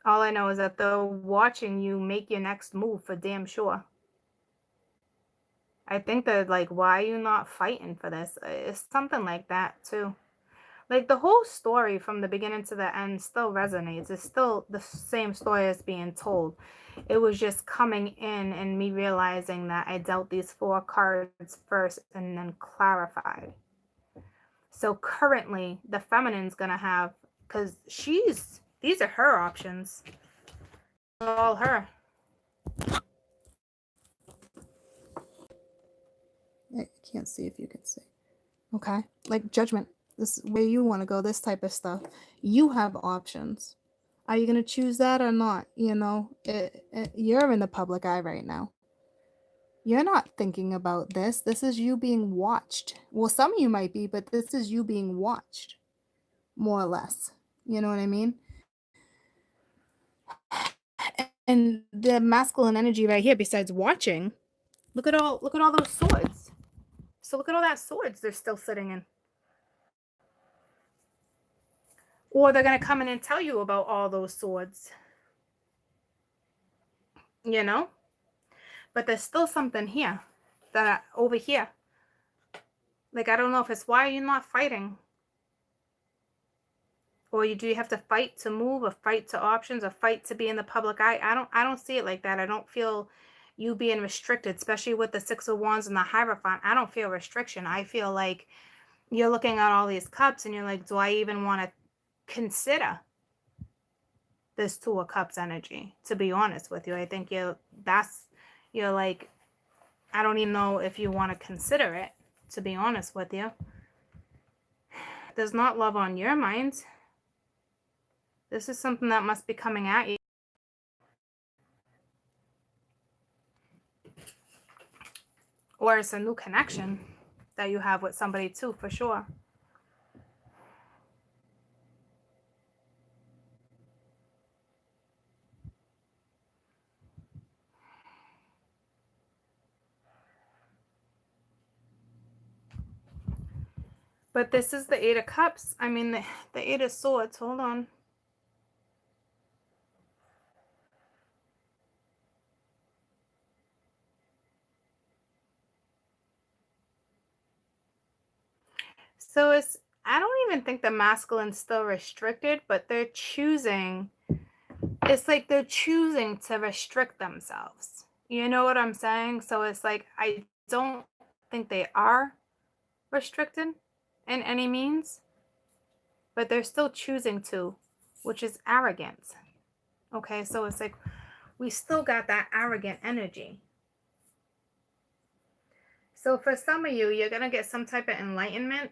All I know is that they're watching you make your next move for damn sure. I think that, like, why are you not fighting for this? It's something like that, too. Like, the whole story from the beginning to the end still resonates. It's still the same story as being told. It was just coming in and me realizing that I dealt these 4 cards first and then clarified. So currently, the feminine's going to have, because these are her options. All her. I can't see if you can see. Okay. Like judgment. This is where you want to go, this type of stuff. You have options. Are you going to choose that or not? You know, you're in the public eye right now. You're not thinking about this. This is you being watched. Well, some of you might be, but this is you being watched, more or less. You know what I mean? And the masculine energy right here, besides watching, look at all those swords. So look at all that swords they're still sitting in. Or they're going to come in and tell you about all those swords. You know? But there's still something here. That over here. Like, I don't know if it's why are you not fighting? Or do you have to fight to move, or fight to options, or fight to be in the public eye? I don't see it like that. I don't feel you being restricted, especially with the Six of Wands and the Hierophant. I don't feel restriction. I feel like you're looking at all these cups and you're like, do I even want to consider this Two of Cups energy? To be honest with you, I think you're like, I don't even know if you want to consider it, to be honest with you. There's not love on your mind. This is something that must be coming at you. Or it's a new connection that you have with somebody too, for sure. But this is the Eight of Cups. I mean, the Eight of Swords. Hold on. So I don't even think the masculine's still restricted, but they're choosing. It's like they're choosing to restrict themselves. You know what I'm saying? So it's like, I don't think they are restricted in any means, but they're still choosing to, which is arrogance. Okay, so it's like we still got that arrogant energy. So for some of you, you're going to get some type of enlightenment.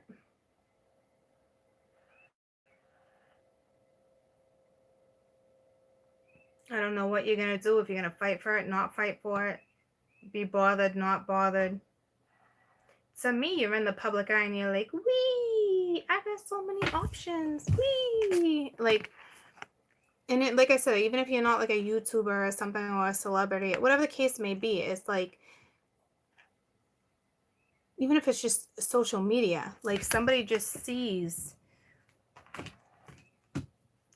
I don't know what you're going to do, if you're going to fight for it, not fight for it, be bothered, not bothered. To me, you're in the public eye and you're like, wee, I got so many options, wee. Like, and it, like I said, even if you're not like a YouTuber or something, or a celebrity, whatever the case may be, it's like, even if it's just social media, like somebody just sees,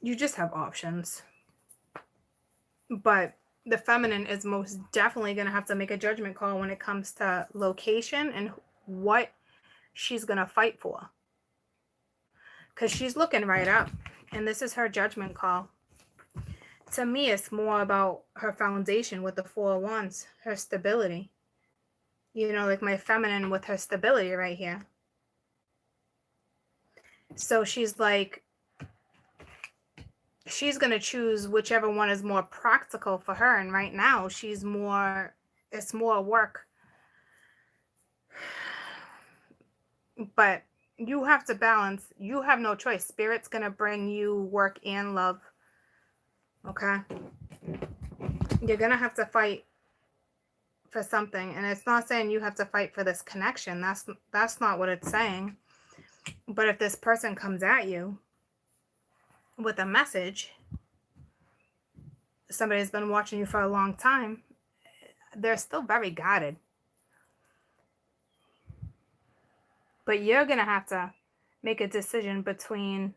you just have options. But the feminine is most definitely going to have to make a judgment call when it comes to location and what she's going to fight for. Because she's looking right up, and this is her judgment call. To me, it's more about her foundation with the Four of Wands, her stability. You know, like my feminine with her stability right here. So she's like, she's going to choose whichever one is more practical for her. And right now, it's more work. But you have to balance. You have no choice. Spirit's going to bring you work and love. Okay? You're going to have to fight for something. And it's not saying you have to fight for this connection. That's not what it's saying. But if this person comes at you with a message, somebody's been watching you for a long time, they're still very guarded. But you're going to have to make a decision between,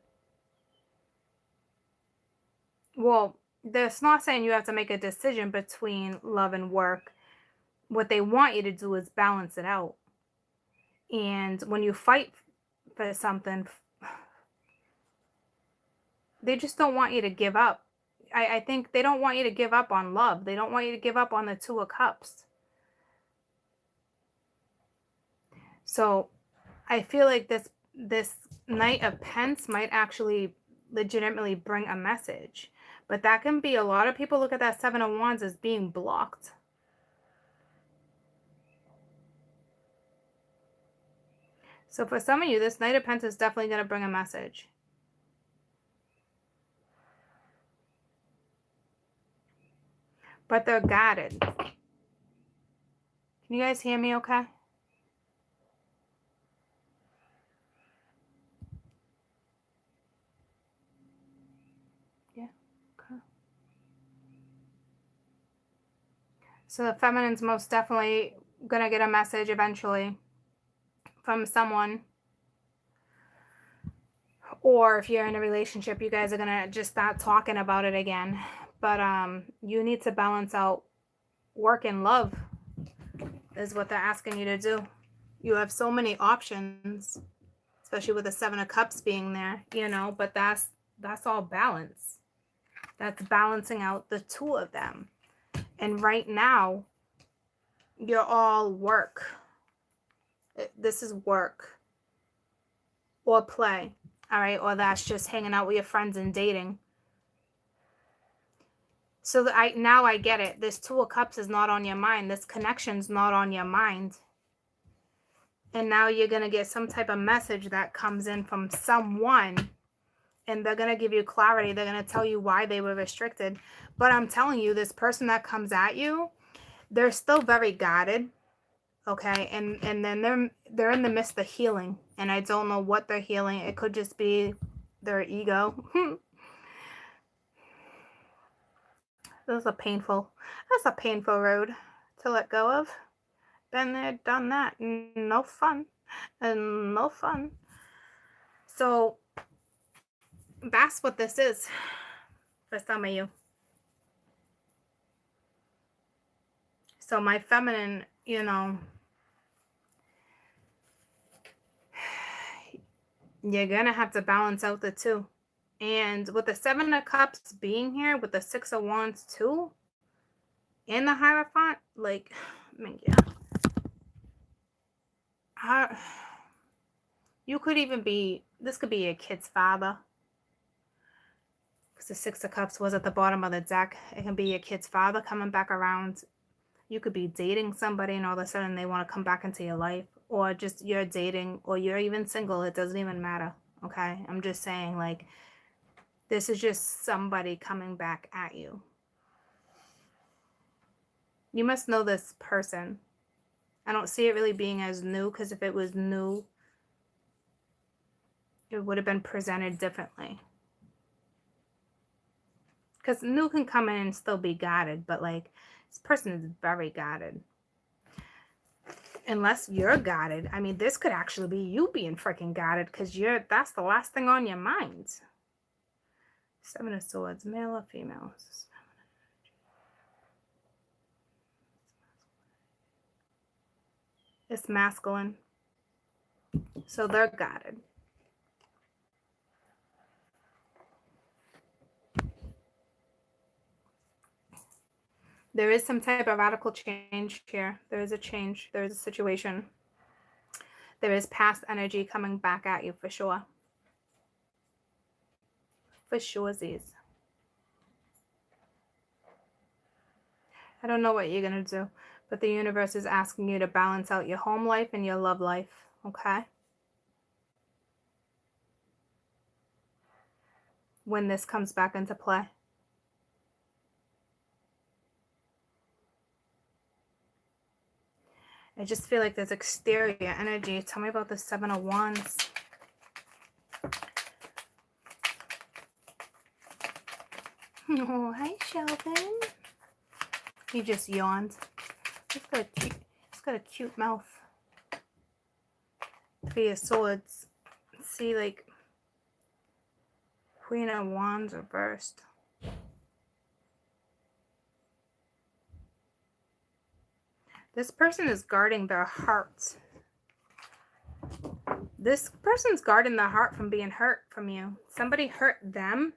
well, that's not saying you have to make a decision between love and work. What they want you to do is balance it out. And when you fight for something, they just don't want you to give up. I think they don't want you to give up on love. They don't want you to give up on the Two of Cups. So I feel like this Knight of Pence might actually legitimately bring a message. But that can be, a lot of people look at that Seven of Wands as being blocked. So for some of you, this Knight of Pence is definitely going to bring a message. But they're guarded. Can you guys hear me okay? Yeah, okay. So the feminine's most definitely going to get a message eventually from someone. Or if you're in a relationship, you guys are going to just start talking about it again. But you need to balance out work and love is what they're asking you to do. You have so many options, especially with the Seven of Cups being there, you know, but that's all balance. That's balancing out the two of them. And right now, you're all work. This is work or play, all right? Or that's just hanging out with your friends and dating. So now I get it. This Two of Cups is not on your mind. This connection's not on your mind. And now you're going to get some type of message that comes in from someone. And they're going to give you clarity. They're going to tell you why they were restricted. But I'm telling you, this person that comes at you, they're still very guarded. Okay? And then they're in the midst of healing. And I don't know what they're healing. It could just be their ego. That's a painful road to let go of. Been there, done that. No fun. And no fun. So that's what this is for some of you. So my feminine, you know, you're going to have to balance out the two. And with the Seven of Cups being here, with the Six of Wands too, and the Hierophant, like, I mean, yeah. You could even be, this could be your kid's father. Because the Six of Cups was at the bottom of the deck. It can be your kid's father coming back around. You could be dating somebody and all of a sudden they want to come back into your life. Or just you're dating, or you're even single. It doesn't even matter. Okay? I'm just saying, like, this is just somebody coming back at you. You must know this person. I don't see it really being as new, because if it was new, it would have been presented differently. Because new can come in and still be guarded, but like, this person is very guarded. Unless you're guarded. I mean, this could actually be you being freaking guarded, because that's the last thing on your mind. Seven of Swords, male or female? This masculine. So they're guarded. There is some type of radical change here. There is a change. There is a situation. There is past energy coming back at you for sure. For sure, Z's. I don't know what you're going to do, but the universe is asking you to balance out your home life and your love life, okay? When this comes back into play. I just feel like there's exterior energy. Tell me about the Seven of Wands. Oh, hi, Sheldon. He just yawned. He's got a cute mouth. Three of Swords. See, like, Queen of Wands reversed. This person is guarding their heart. This person's guarding their heart from being hurt from you. Somebody hurt them.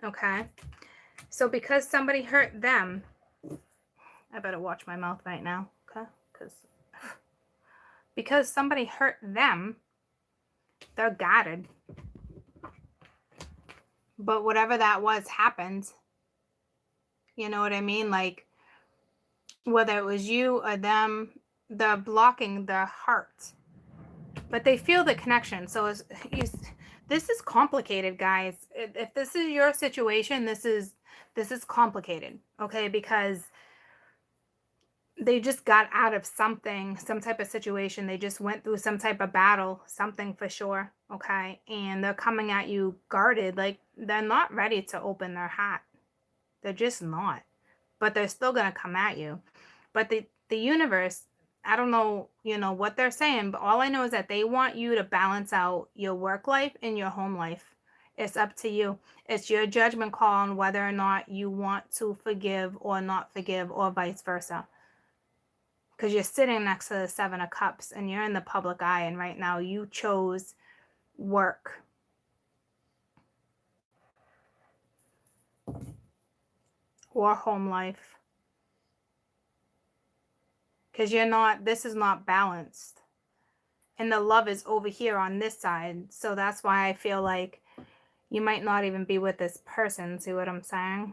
Okay. So because somebody hurt them, I better watch my mouth right now. Okay. Because somebody hurt them, they're guarded. But whatever that was happened. You know what I mean? Like, whether it was you or them, they're blocking their heart. But they feel the connection. So this is complicated, guys. If this is your situation, this is complicated, okay? Because they just got out of something, some type of situation. They just went through some type of battle, something for sure, okay? And they're coming at you guarded, like they're not ready to open their heart. They're just not. But they're still going to come at you. But the universe, I don't know, what they're saying, but all I know is that they want you to balance out your work life and your home life. It's up to you. It's your judgment call on whether or not you want to forgive or not forgive, or vice versa. Because you're sitting next to the Seven of Cups and you're in the public eye, and right now you chose work. Or home life. Because this is not balanced. And the love is over here on this side. So that's why I feel like you might not even be with this person. See what I'm saying?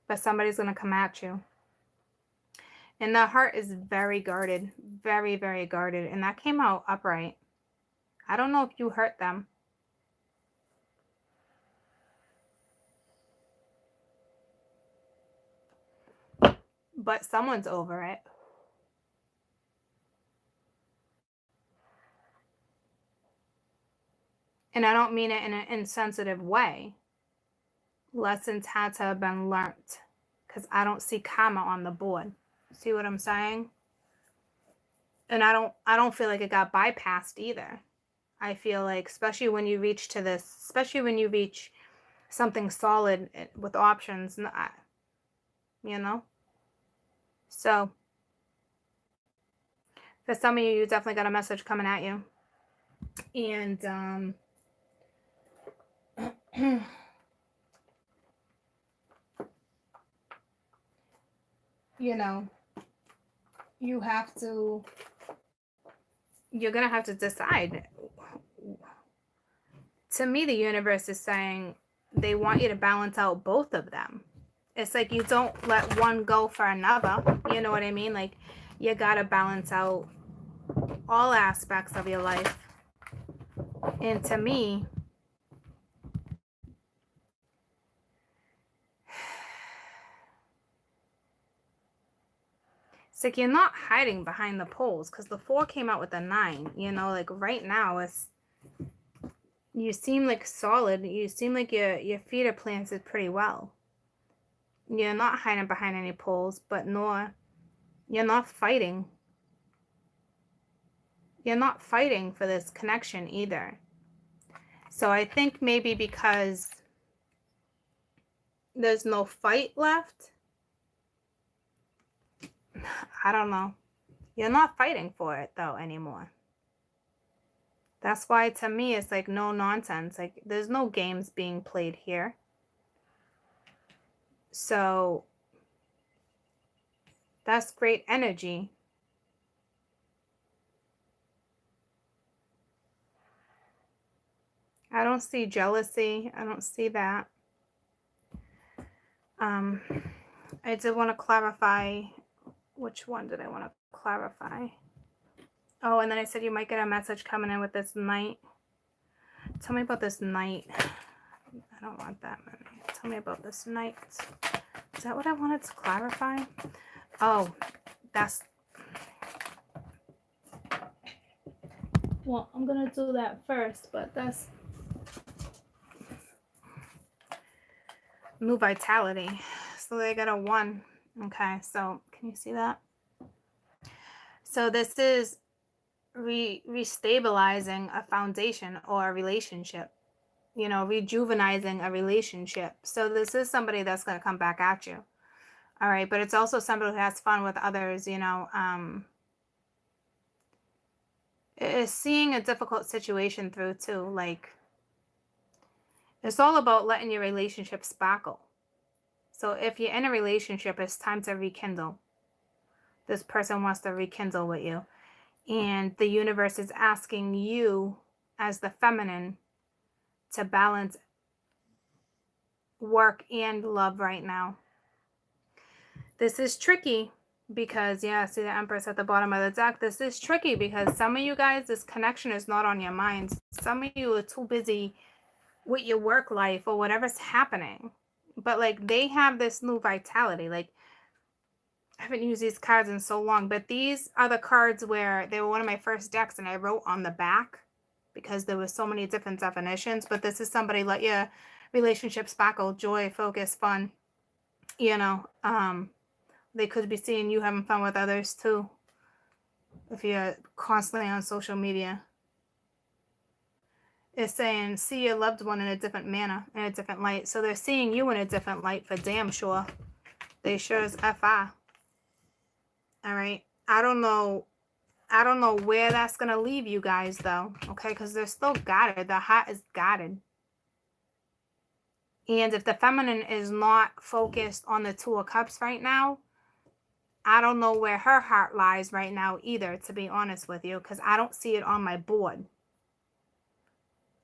But somebody's going to come at you. And the heart is very guarded. Very, very guarded. And that came out upright. I don't know if you hurt them. But someone's over it. And I don't mean it in an insensitive way. Lessons had to have been learnt. Because I don't see karma on the board. See what I'm saying? And I don't feel like it got bypassed either. I feel like, especially when you reach something solid with options, So, for some of you, you definitely got a message coming at you. And, you're going to have to decide. To me, the universe is saying they want you to balance out both of them. It's like you don't let one go for another. You know what I mean? Like, you got to balance out all aspects of your life. And to me, it's like you're not hiding behind the poles, because the 4 came out with a 9. Like right now, you seem like solid. You seem like your feet are planted pretty well. You're not hiding behind any poles, but you're not fighting. You're not fighting for this connection either. So I think maybe because there's no fight left, I don't know. You're not fighting for it though anymore. That's why to me it's like no nonsense. Like there's no games being played here. So that's great energy. I don't see jealousy. I don't see that. I did want to clarify. Which one did I want to clarify? Oh, and then I said you might get a message coming in with this knight. Tell me about this knight. I don't want that many. Tell me about this knight. Is that what I wanted to clarify? Oh, that's... Well, I'm going to do that first, but that's... New vitality. So they got a 1. Okay, so can you see that? So this is restabilizing a foundation or a relationship, you know, rejuvenizing a relationship. So this is somebody that's going to come back at you. All right, but it's also somebody who has fun with others, you know, is seeing a difficult situation through too. Like, it's all about letting your relationship sparkle. So if you're in a relationship, it's time to rekindle. This person wants to rekindle with you. And the universe is asking you as the feminine to balance work and love right now. This is tricky because, yeah, see the Empress at the bottom of the deck. This is tricky because some of you guys, this connection is not on your minds. Some of you are too busy with your work life or whatever's happening. But like they have this new vitality. Like, I haven't used these cards in so long, but these are the cards where they were one of my first decks and I wrote on the back because there were so many different definitions. But this is somebody, let your relationship sparkle, joy, focus, fun. You know, they could be seeing you having fun with others too if you're constantly on social media. It's saying see your loved one in a different manner, in a different light. So they're seeing you in a different light for damn sure. They sure as F.I. All right. I don't know where that's going to leave you guys, though. Okay. Because they're still guarded. The heart is guarded. And if the feminine is not focused on the 2 of Cups right now, I don't know where her heart lies right now either, to be honest with you. Because I don't see it on my board.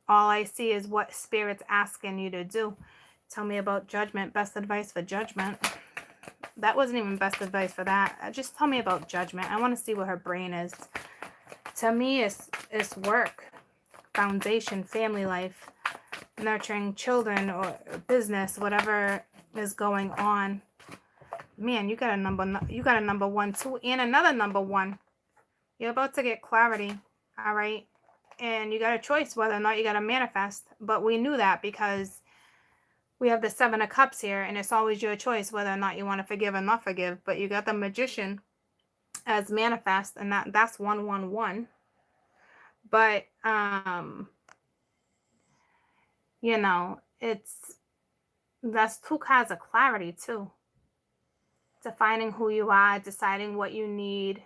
All I see is what Spirit's asking you to do. Tell me about Judgment. Best advice for Judgment. That wasn't even best advice for that. Just tell me about Judgment. I want to see what her brain is. To me, it's work, foundation, family life, nurturing children or business, whatever is going on. Man, you got a number 1 too, and another number 1. You're about to get clarity, all right? And you got a choice whether or not you got to manifest. But we knew that because we have the 7 of Cups here, and it's always your choice whether or not you want to forgive or not forgive. But you got the Magician as manifest, and that's 111. But you know, that's 2 cards of clarity too. Defining who you are, deciding what you need,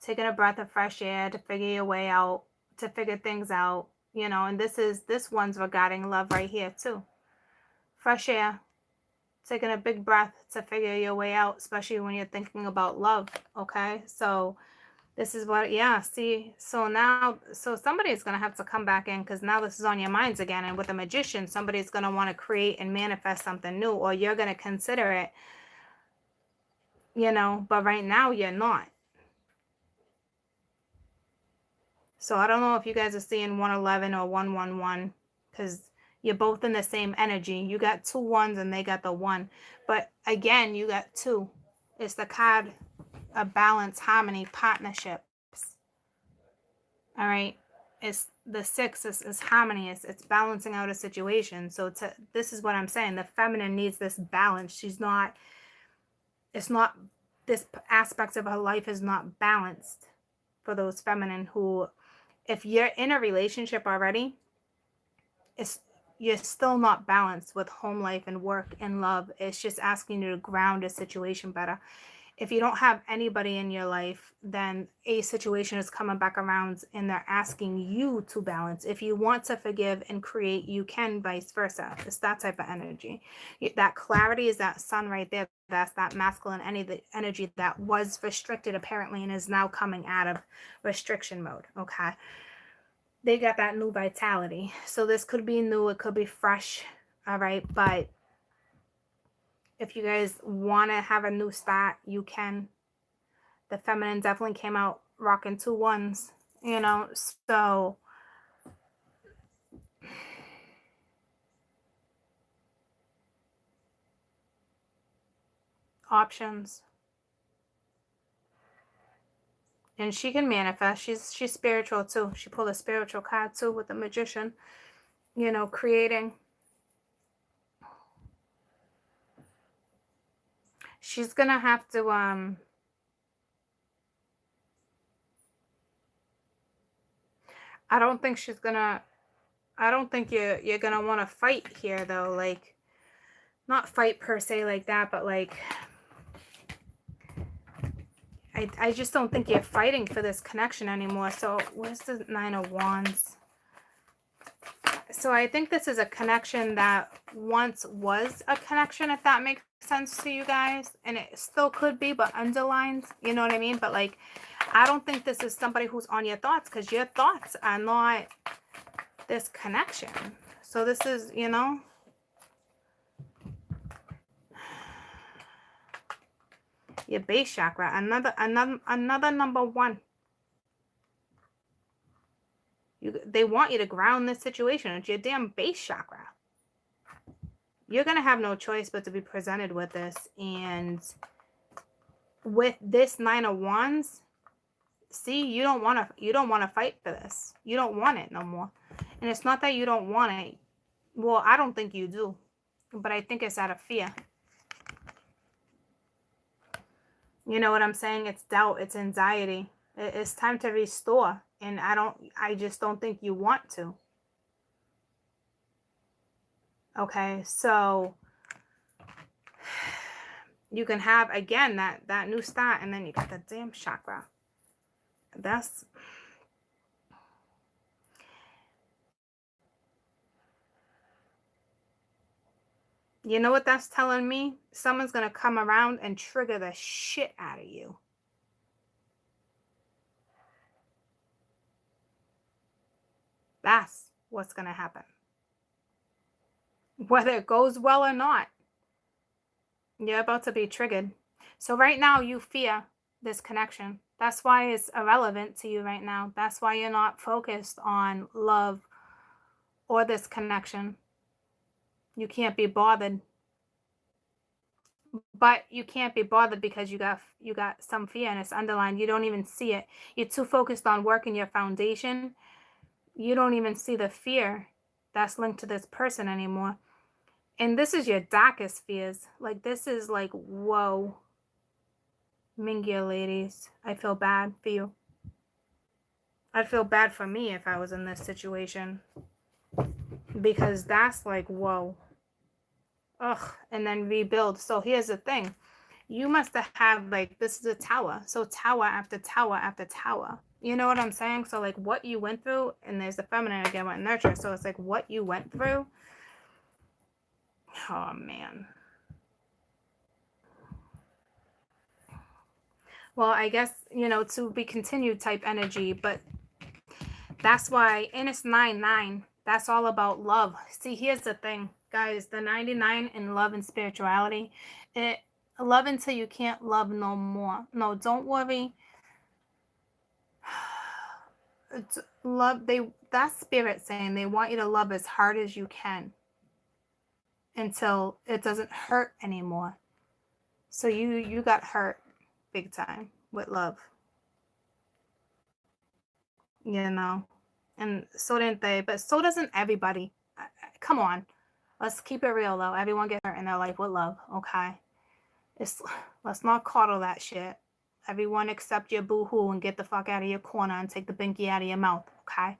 taking a breath of fresh air to figure your way out, to figure things out, you know. And this one's regarding love right here too. Fresh air, taking a big breath to figure your way out, especially when you're thinking about love. Okay, so this is what, yeah, see, so now, so somebody's going to have to come back in because now this is on your minds again. And with a Magician, somebody's going to want to create and manifest something new, or you're going to consider it, you know, but right now you're not. So I don't know if you guys are seeing 111 or 111 because you're both in the same energy. You got 2 1s and they got the 1. But again, you got 2. It's the card of balance, harmony, partnerships. All right. It's the 6 is harmony. It's balancing out a situation. So this is what I'm saying. The feminine needs this balance. This aspect of her life is not balanced for those feminine who, if you're in a relationship already, you're still not balanced with home life and work and love. It's just asking you to ground a situation better. If you don't have anybody in your life, then a situation is coming back around and they're asking you to balance. If you want to forgive and create, you can, vice versa. It's that type of energy. That clarity is that sun right there. That's that masculine energy that was restricted apparently and is now coming out of restriction mode. Okay. They got that new vitality. So this could be new. It could be fresh. All right. But if you guys want to have a new start, you can. The feminine definitely came out rocking 2 1s, you know, so options. And she can manifest. She's spiritual too. She pulled a spiritual card too with the magician, you know, creating. She's gonna have to I don't think she's gonna I don't think you're gonna want to fight here though, like not fight per se like that, but like I just don't think you're fighting for this connection anymore. So where's the 9 of Wands? So I think this is a connection that once was a connection, if that makes sense to you guys. And it still could be, but underlines, you know what I mean? But like, I don't think this is somebody who's on your thoughts, because your thoughts are not this connection. So this is, you know, your base chakra, another number 1. They want you to ground this situation. It's your damn base chakra. You're going to have no choice but to be presented with this. And with this 9 of Wands, see, you don't want to fight for this. You don't want it no more. And it's not that you don't want it. Well, I don't think you do. But I think it's out of fear. You know what I'm saying? It's doubt. It's anxiety. It's time to restore. And I just don't think you want to. Okay, so you can have, again, that new start, and then you got the damn chakra. That's... You know what that's telling me? Someone's going to come around and trigger the shit out of you. That's what's going to happen. Whether it goes well or not, you're about to be triggered. So right now you fear this connection. That's why it's irrelevant to you right now. That's why you're not focused on love or this connection. You can't be bothered. But you can't be bothered because you got some fear, and it's underlined. You don't even see it. You're too focused on working your foundation. You don't even see the fear that's linked to this person anymore. And this is your darkest fears. Like, this is like, whoa. Mingia ladies, I feel bad for you. I'd feel bad for me if I was in this situation. Because that's like, whoa. Ugh. And then rebuild. So here's the thing. You must have had, like, this is a tower. So tower after tower after tower. You know what I'm saying? So, like, what you went through, and there's the feminine again with nurture. So it's like what you went through. Oh, man. Well, I guess, you know, to be continued type energy, but that's why, and it's 9-9. That's all about love. See, here's the thing, guys. The 99 in love and spirituality. Love until you can't love no more. No, don't worry. It's love. That's spirit saying they want you to love as hard as you can until it doesn't hurt anymore. So you got hurt big time with love. You know, and so didn't they, but so doesn't everybody. Come on, let's keep it real though. Everyone gets hurt in their life with love, okay? Let's not coddle that shit. Everyone accept your boo-hoo and get the fuck out of your corner and take the binky out of your mouth, okay?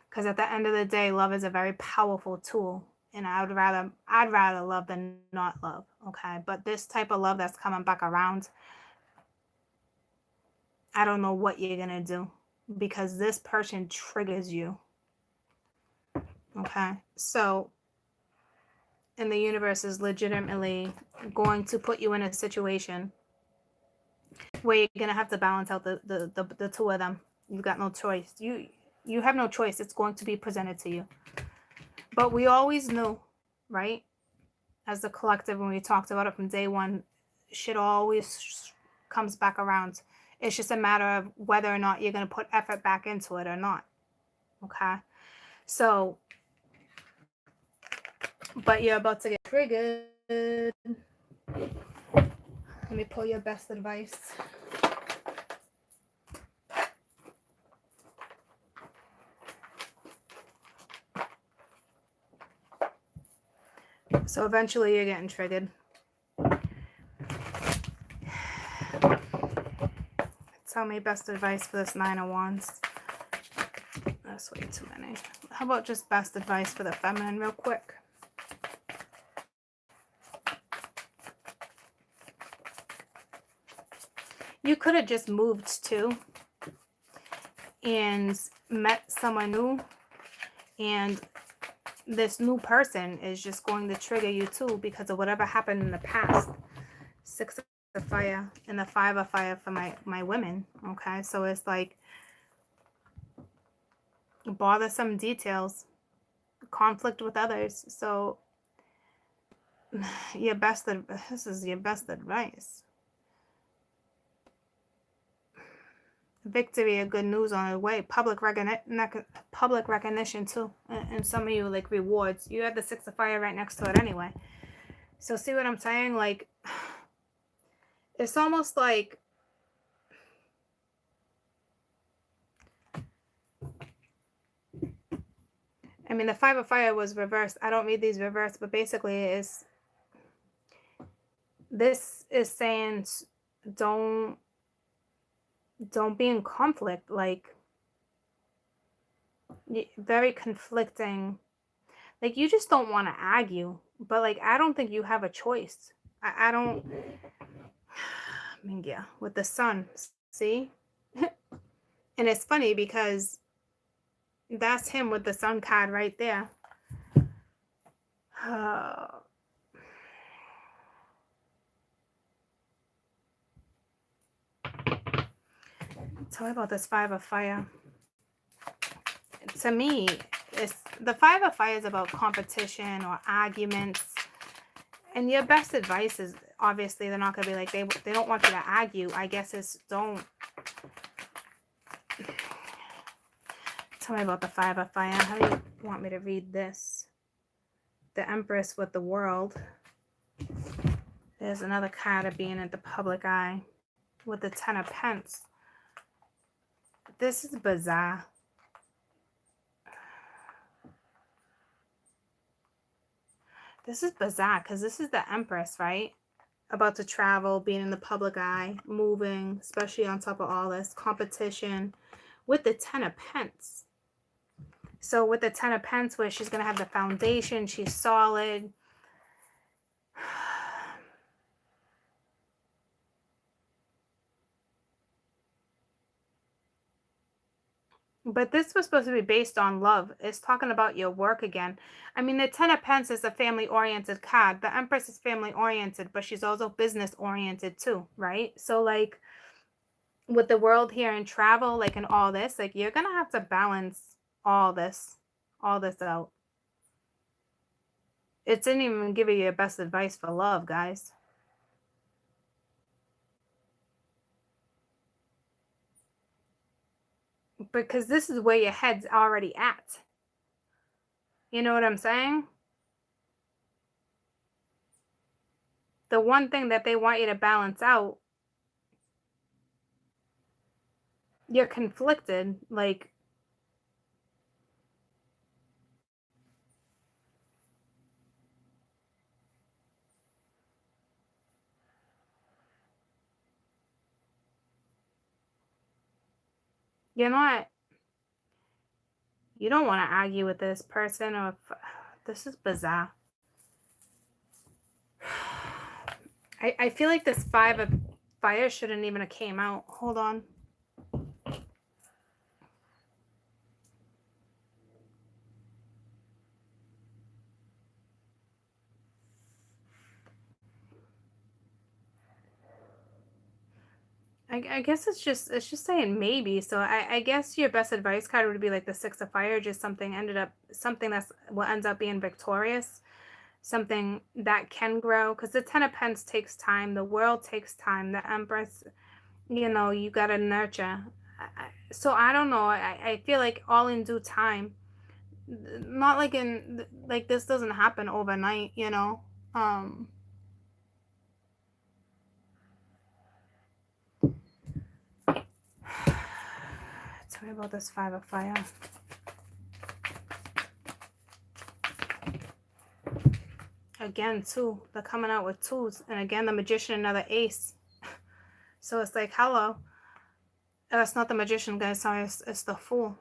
Because at the end of the day, love is a very powerful tool. And I'd rather love than not love, okay? But this type of love that's coming back around, I don't know what you're gonna do, because this person triggers you, okay? So, and the universe is legitimately going to put you in a situation where you're gonna have to balance out the two of them. You've got no choice. You have no choice. It's going to be presented to you. But we always knew, right? As the collective, when we talked about it from day one, shit always comes back around. It's just a matter of whether or not you're going to put effort back into it or not. Okay? So, but you're about to get triggered. Let me pull your best advice. So eventually you're getting triggered. Tell me best advice for this Nine of Wands. That's way too many. How about just best advice for the feminine real quick? You could have just moved too and met someone new, and this new person is just going to trigger you too because of whatever happened in the past. Six of Fire and the Five of Fire for my women. Okay, so it's like bothersome details, conflict with others. So this is your best advice. Victory or good news on the way. Public recognition too, and some of you like rewards. You had the Six of Fire right next to it anyway. So see what I'm saying? Like, it's almost like I mean, the Five of Fire was reversed. I don't read these reversed, but basically this is saying don't be in conflict. Like, very conflicting. Like, you just don't want to argue, but like, I don't think you have a choice. I don't. I mean, yeah, with the Sun, see? And it's funny because that's him with the Sun card right there. Tell me about this Five of Fire. To me, it's the Five of Fire is about competition or arguments. And your best advice is, obviously, they're not going to be like, they don't want you to argue. I guess it's don't. Tell me about the Five of Fire. How do you want me to read this? The Empress with the World. There's another card of being in the public eye with the Ten of Pence. This is bizarre. This is bizarre because this is the Empress, right? About to travel, being in the public eye, moving, especially on top of all this competition with the Ten of Pence. So with the Ten of Pence, where she's going to have the foundation, she's solid. But this was supposed to be based on love. It's talking about your work again. I mean, the Ten of Pence is a family-oriented card. The Empress is family-oriented, but she's also business-oriented too, right? So, like, with the world here and travel, like, and all this, like, you're going to have to balance all this out. It didn't even give you your best advice for love, guys. Because this is where your head's already at. You know what I'm saying? The one thing that they want you to balance out, you're conflicted. Like, you know what? You don't want to argue with this person, or This is bizarre. I feel like this 5 of fire shouldn't even have came out. Hold on. I guess it's just saying maybe. So I guess your best advice card would be like the 6 of fire, just something that's what ends up being victorious, something that can grow, because the 10 of Pents takes time, the world takes time, the Empress, you got to nurture. So I don't know. I feel like all in due time, not like like this doesn't happen overnight. Tell me about this 5 of fire. Again, 2. They're coming out with 2s. And again, the Magician, another ace. So it's like, hello. That's not the Magician, guys. Sorry, it's the Fool.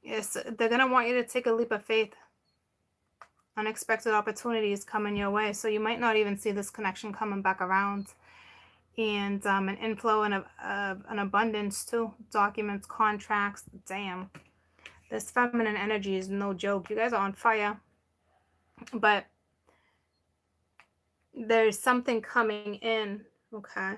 They're going to want you to take a leap of faith. Unexpected opportunities coming your way. So you might not even see this connection coming back around. And an inflow and an abundance too. Documents, contracts. Damn. This feminine energy is no joke. You guys are on fire. But there's something coming in, okay,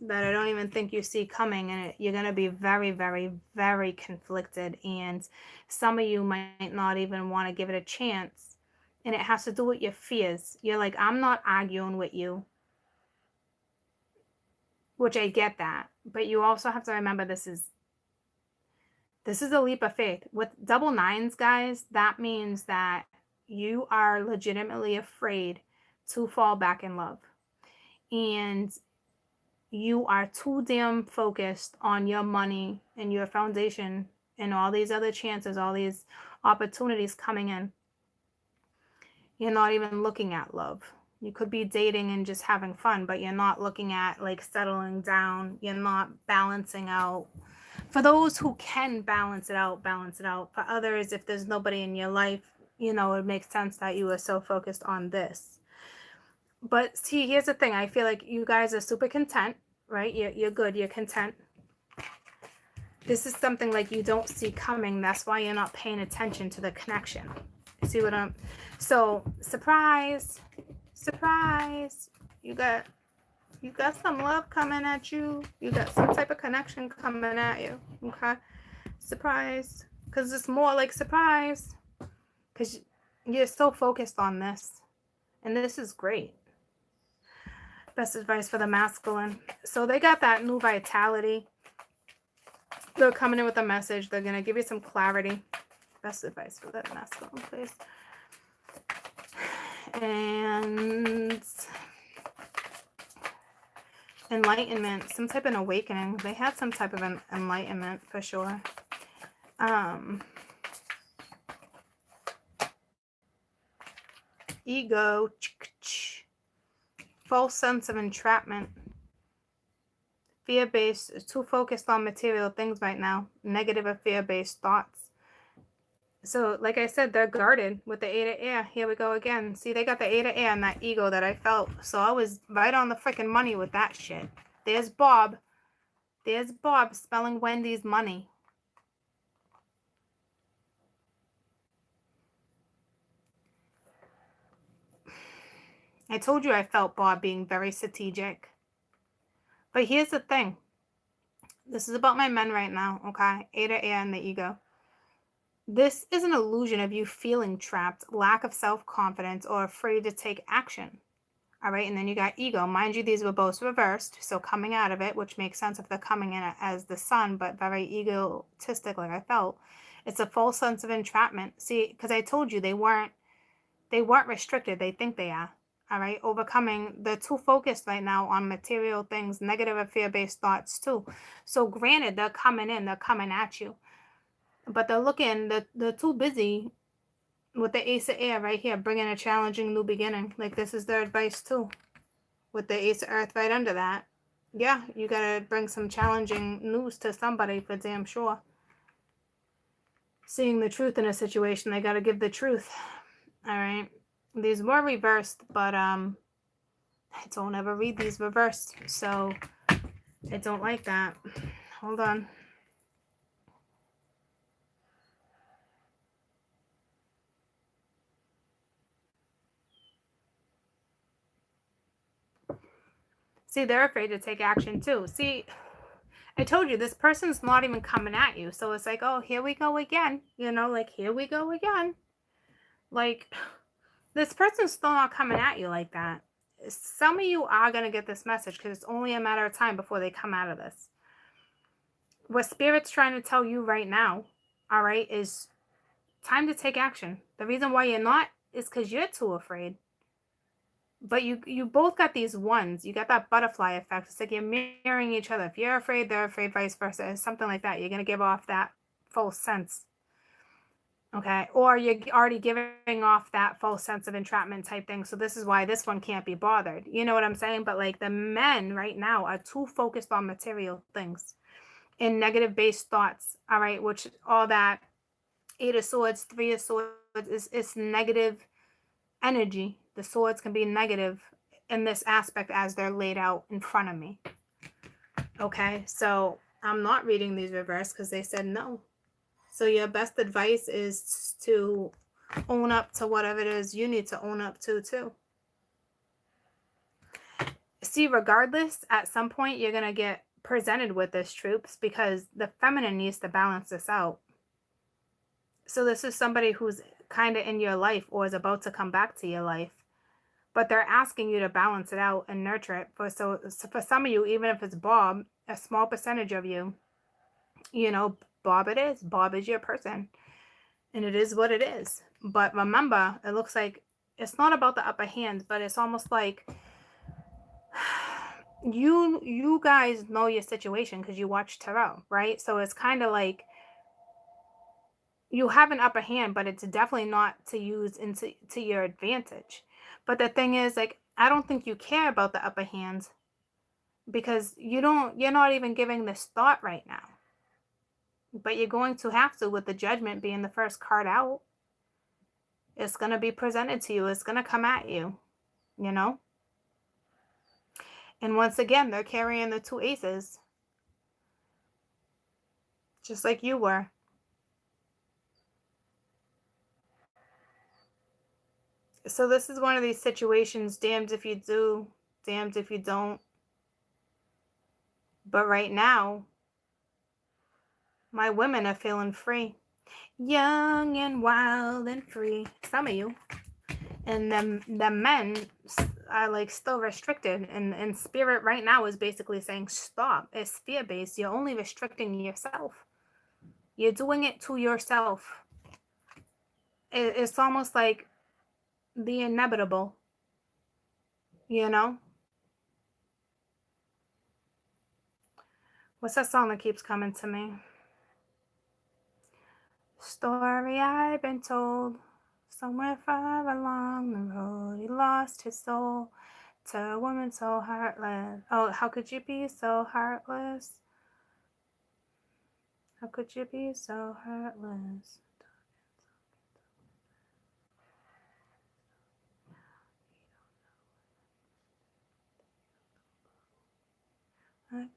that I don't even think you see coming, and you're going to be very, very, very conflicted, and some of you might not even want to give it a chance, and it has to do with your fears. You're like, I'm not arguing with you, which I get that, but you also have to remember this is a leap of faith. With double 9s, guys, that means that you are legitimately afraid to fall back in love. And you are too damn focused on your money and your foundation and all these other chances, all these opportunities coming in. You're not even looking at love. You could be dating and just having fun, but you're not looking at like settling down. You're not balancing out. For those who can balance it out. For others, if there's nobody in your life, it makes sense that you are so focused on this. But see, here's the thing. I feel like you guys are super content, right? You're good. You're content. This is something like you don't see coming. That's why you're not paying attention to the connection. See what I'm... So, surprise. Surprise. You got some love coming at you. You got some type of connection coming at you. Okay? Surprise. Because it's more like surprise. Because you're so focused on this. And this is great. Best advice for the masculine. So they got that new vitality. They're coming in with a message. They're going to give you some clarity. Best advice for that masculine, please. And enlightenment. Some type of awakening. They had some type of an enlightenment for sure. Ego. False sense of entrapment. Fear-based, too focused on material things right now. Negative or fear-based thoughts. So, like I said, they're guarded with the 8 of air. Here we go again. See, they got the 8 of air and that ego that I felt. So I was right on the freaking money with that shit. There's Bob. There's Bob spelling Wendy's money. I told you I felt Bob being very strategic. But here's the thing. This is about my men right now, okay? 8 of air and the ego. This is an illusion of you feeling trapped, lack of self-confidence, or afraid to take action. All right, and then you got ego. Mind you, these were both reversed, so coming out of it, which makes sense if they're coming in as the sun, but very egotistic like I felt. It's a false sense of entrapment. See, because I told you they weren't restricted. They think they are. All right, overcoming. They're too focused right now on material things, negative or fear-based thoughts too. So granted, they're coming in, they're coming at you. But they're too busy with the Ace of Air right here, bringing a challenging new beginning. Like this is their advice too. With the Ace of Earth right under that. Yeah, you gotta bring some challenging news to somebody for damn sure. seeing the truth in a situation, they got to give the truth. All right. These were reversed, but I don't ever read these reversed, so I don't like that. Hold on. See, they're afraid to take action too. See, I told you this person's not even coming at you. So it's like, oh, here we go again. You know, like, here we go again. Like, this person's still not coming at you like that. Some of you are going to get this message because it's only a matter of time before they come out of this. What Spirit's trying to tell you right now, all right, is time to take action. The reason why you're not is because you're too afraid. But you both got these ones. You got that butterfly effect. It's like you're mirroring each other. If you're afraid, they're afraid, vice versa. Something like that. You're going to give off that false sense. Okay. Or you're already giving off that false sense of entrapment type thing. So this is why this one can't be bothered. You know what I'm saying? But like the men right now are too focused on material things and negative based thoughts. All right. Which all that 8 of Swords, 3 of Swords is negative energy. The swords can be negative in this aspect as they're laid out in front of me. Okay, so I'm not reading these reversed because they said no. So your best advice is to own up to whatever it is you need to own up to too. See, regardless, at some point you're going to get presented with this, troops, because the feminine needs to balance this out. So this is somebody who's kind of in your life or is about to come back to your life. But they're asking you to balance it out and nurture it. For some of you, even if it's Bob, a small percentage of you, you know, Bob it is. Bob is your person. And it is what it is. But remember, it looks like it's not about the upper hand, but it's almost like you guys know your situation because you watch tarot, right? So it's kind of like you have an upper hand, but it's definitely not to use to your advantage. But the thing is, like, I don't think you care about the upper hand because you're not even giving this thought right now. But you're going to have to, with the Judgment being the first card out. It's going to be presented to you. It's going to come at you, you know? And once again, they're carrying the 2 aces. Just like you were. So this is one of these situations, damned if you do, damned if you don't. But right now, my women are feeling free. Young and wild and free. Some of you. And the men are like still restricted. And Spirit right now is basically saying, stop. It's fear-based. You're only restricting yourself. You're doing it to yourself. It's almost like the inevitable. You know? What's that song that keeps coming to me? Story I've been told. Somewhere far along the road, he lost his soul to a woman so heartless. Oh, how could you be so heartless? How could you be so heartless? I got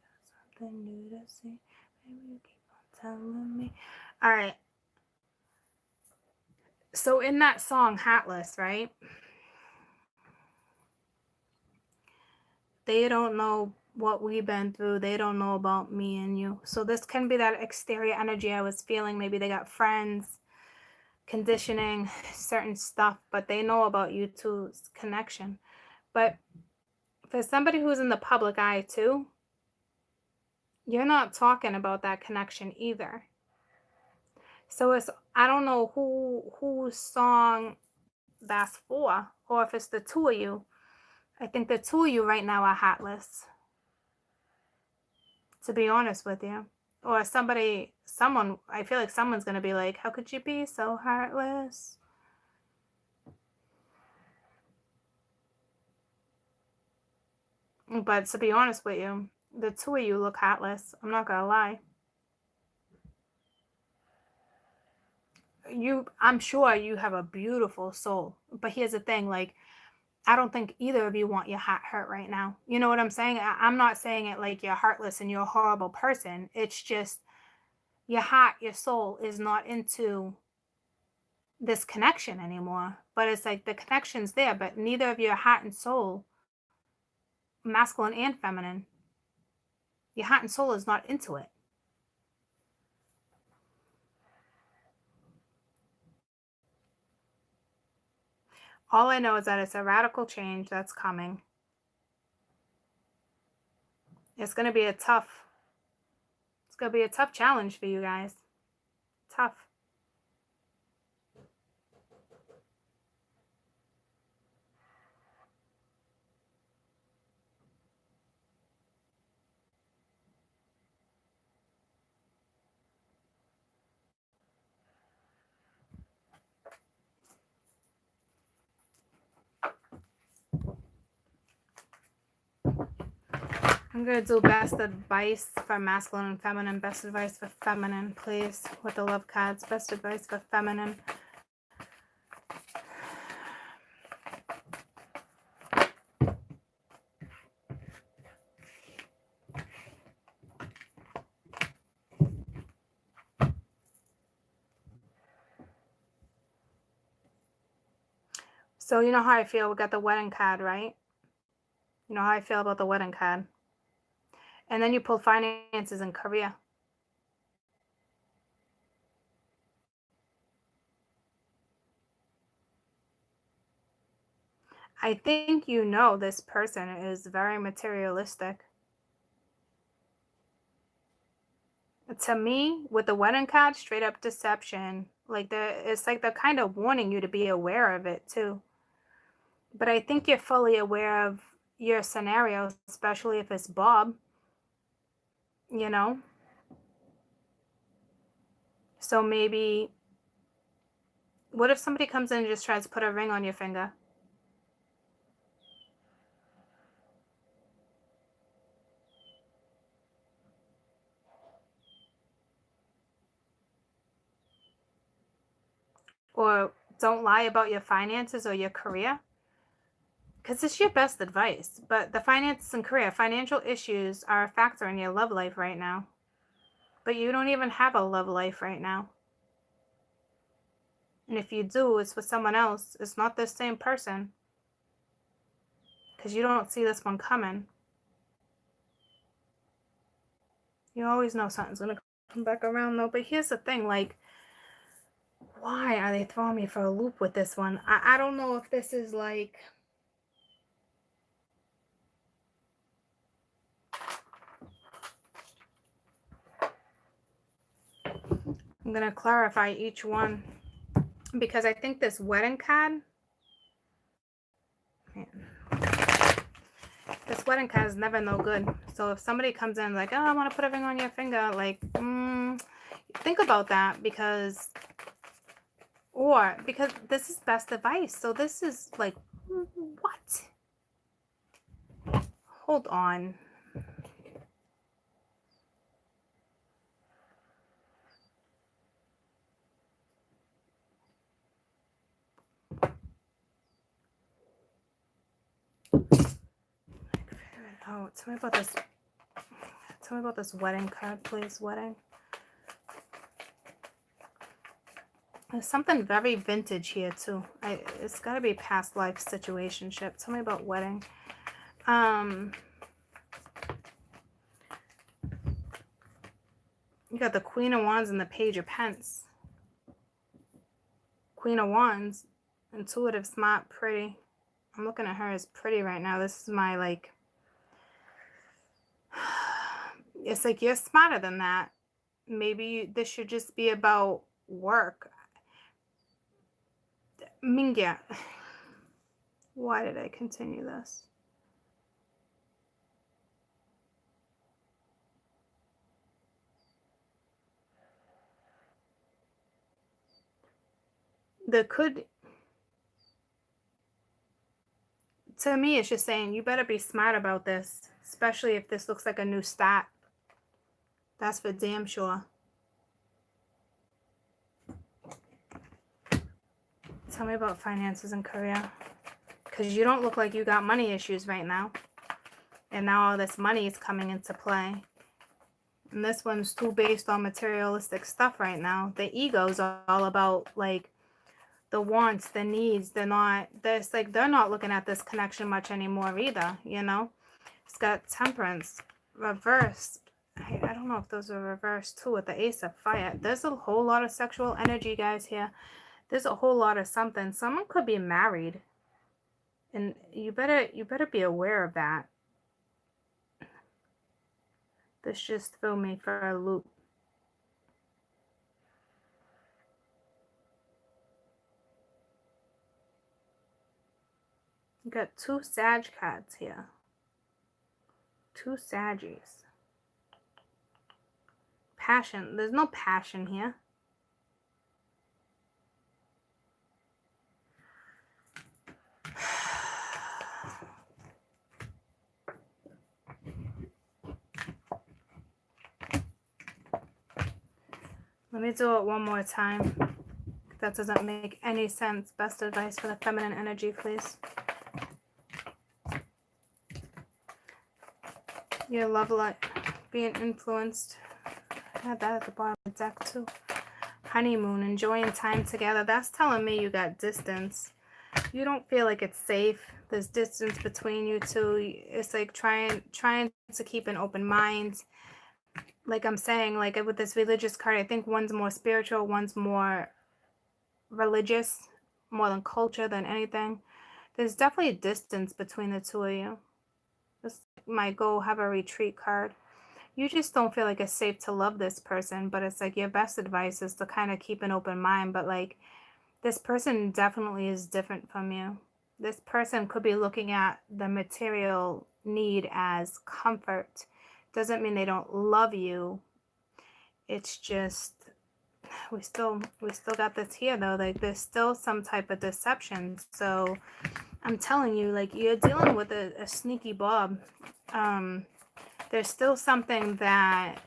something new to see. Maybe you keep on telling me. All right. So in that song, Heartless, right? They don't know what we've been through. They don't know about me and you. So this can be that exterior energy I was feeling. Maybe they got friends, conditioning, certain stuff, but they know about you two's connection. But for somebody who's in the public eye too, you're not talking about that connection either. So it's, I don't know whose song that's for, or if it's the 2 of you. I think the 2 of you right now are heartless, to be honest with you. Or someone, I feel like someone's going to be like, how could you be so heartless? But to be honest with you, the 2 of you look heartless. I'm not going to lie. I'm sure you have a beautiful soul. But here's the thing, like, I don't think either of you want your heart hurt right now. You know what I'm saying? I'm not saying it like you're heartless and you're a horrible person. It's just your heart, your soul is not into this connection anymore. But it's like the connection's there, but neither of your heart and soul, masculine and feminine, your heart and soul is not into it. All I know is that it's a radical change that's coming. It's going to be a tough, it's going to be a tough challenge for you guys. Tough. I'm going to do best advice for masculine and feminine. Best advice for feminine, please, with the love cards. Best advice for feminine. So you know how I feel. We got the wedding card, right? You know how I feel about the wedding card. And then you pull finances and career. I think you know this person is very materialistic. To me, with the wedding card, straight up deception. Like it's like they're kind of warning you to be aware of it too. But I think you're fully aware of your scenario, especially if it's Bob, you know? So maybe, what if somebody comes in and just tries to put a ring on your finger? Or don't lie about your finances or your career? Because it's your best advice. But the finances and career, financial issues are a factor in your love life right now. But you don't even have a love life right now. And if you do, it's with someone else. It's not the same person. Because you don't see this one coming. You always know something's going to come back around, though. But here's the thing, like, why are they throwing me for a loop with this one? I don't know if this is like... I'm going to clarify each one. Because I think this wedding card... Man. This wedding card is never no good. So if somebody comes in like, oh, I want to put a ring on your finger, like, think about that, because this is best advice. So this is like, what? Hold on. Oh, tell me about this. Tell me about this wedding card, please. Wedding. There's something very vintage here too. It's got to be past life situationship. Tell me about wedding. You got the Queen of Wands and the Page of Pence. Queen of Wands, intuitive, smart, pretty. I'm looking at her as pretty right now. This is my, like, it's like you're smarter than that. Maybe this should just be about work. Mingya. Why did I continue this? To me, it's just saying you better be smart about this, especially if this looks like a new start. That's for damn sure. Tell me about finances and career. Because you don't look like you got money issues right now. And now all this money is coming into play. And this one's too based on materialistic stuff right now. The ego's all about, like, the wants, the needs. They're not looking at this connection much anymore either, you know? It's got temperance, reversed. I don't know if those are reversed too with the Ace of Fire. There's a whole lot of sexual energy, guys, here. There's a whole lot of something. Someone could be married. And you better be aware of that. This just threw me for a loop. You got 2 Sag cards here. 2 Saggies. Passion. There's no passion here. Let me do it one more time. That doesn't make any sense. Best advice for the feminine energy, please. Your love life being influenced. I had that at the bottom of the deck too. Honeymoon, enjoying time together. That's telling me you got distance. You don't feel like it's safe. There's distance between you two. It's like trying to keep an open mind. Like I'm saying, like with this religious card, I think one's more spiritual, one's more religious, more than culture than anything. There's definitely a distance between the two of you. This might go have a retreat card. You just don't feel like it's safe to love this person, but it's like your best advice is to kind of keep an open mind. But like this person definitely is different from you. This person could be looking at the material need as comfort. Doesn't mean they don't love you. It's just we still got this here though. Like there's still some type of deception. So I'm telling you, like you're dealing with a sneaky Bob. There's still something that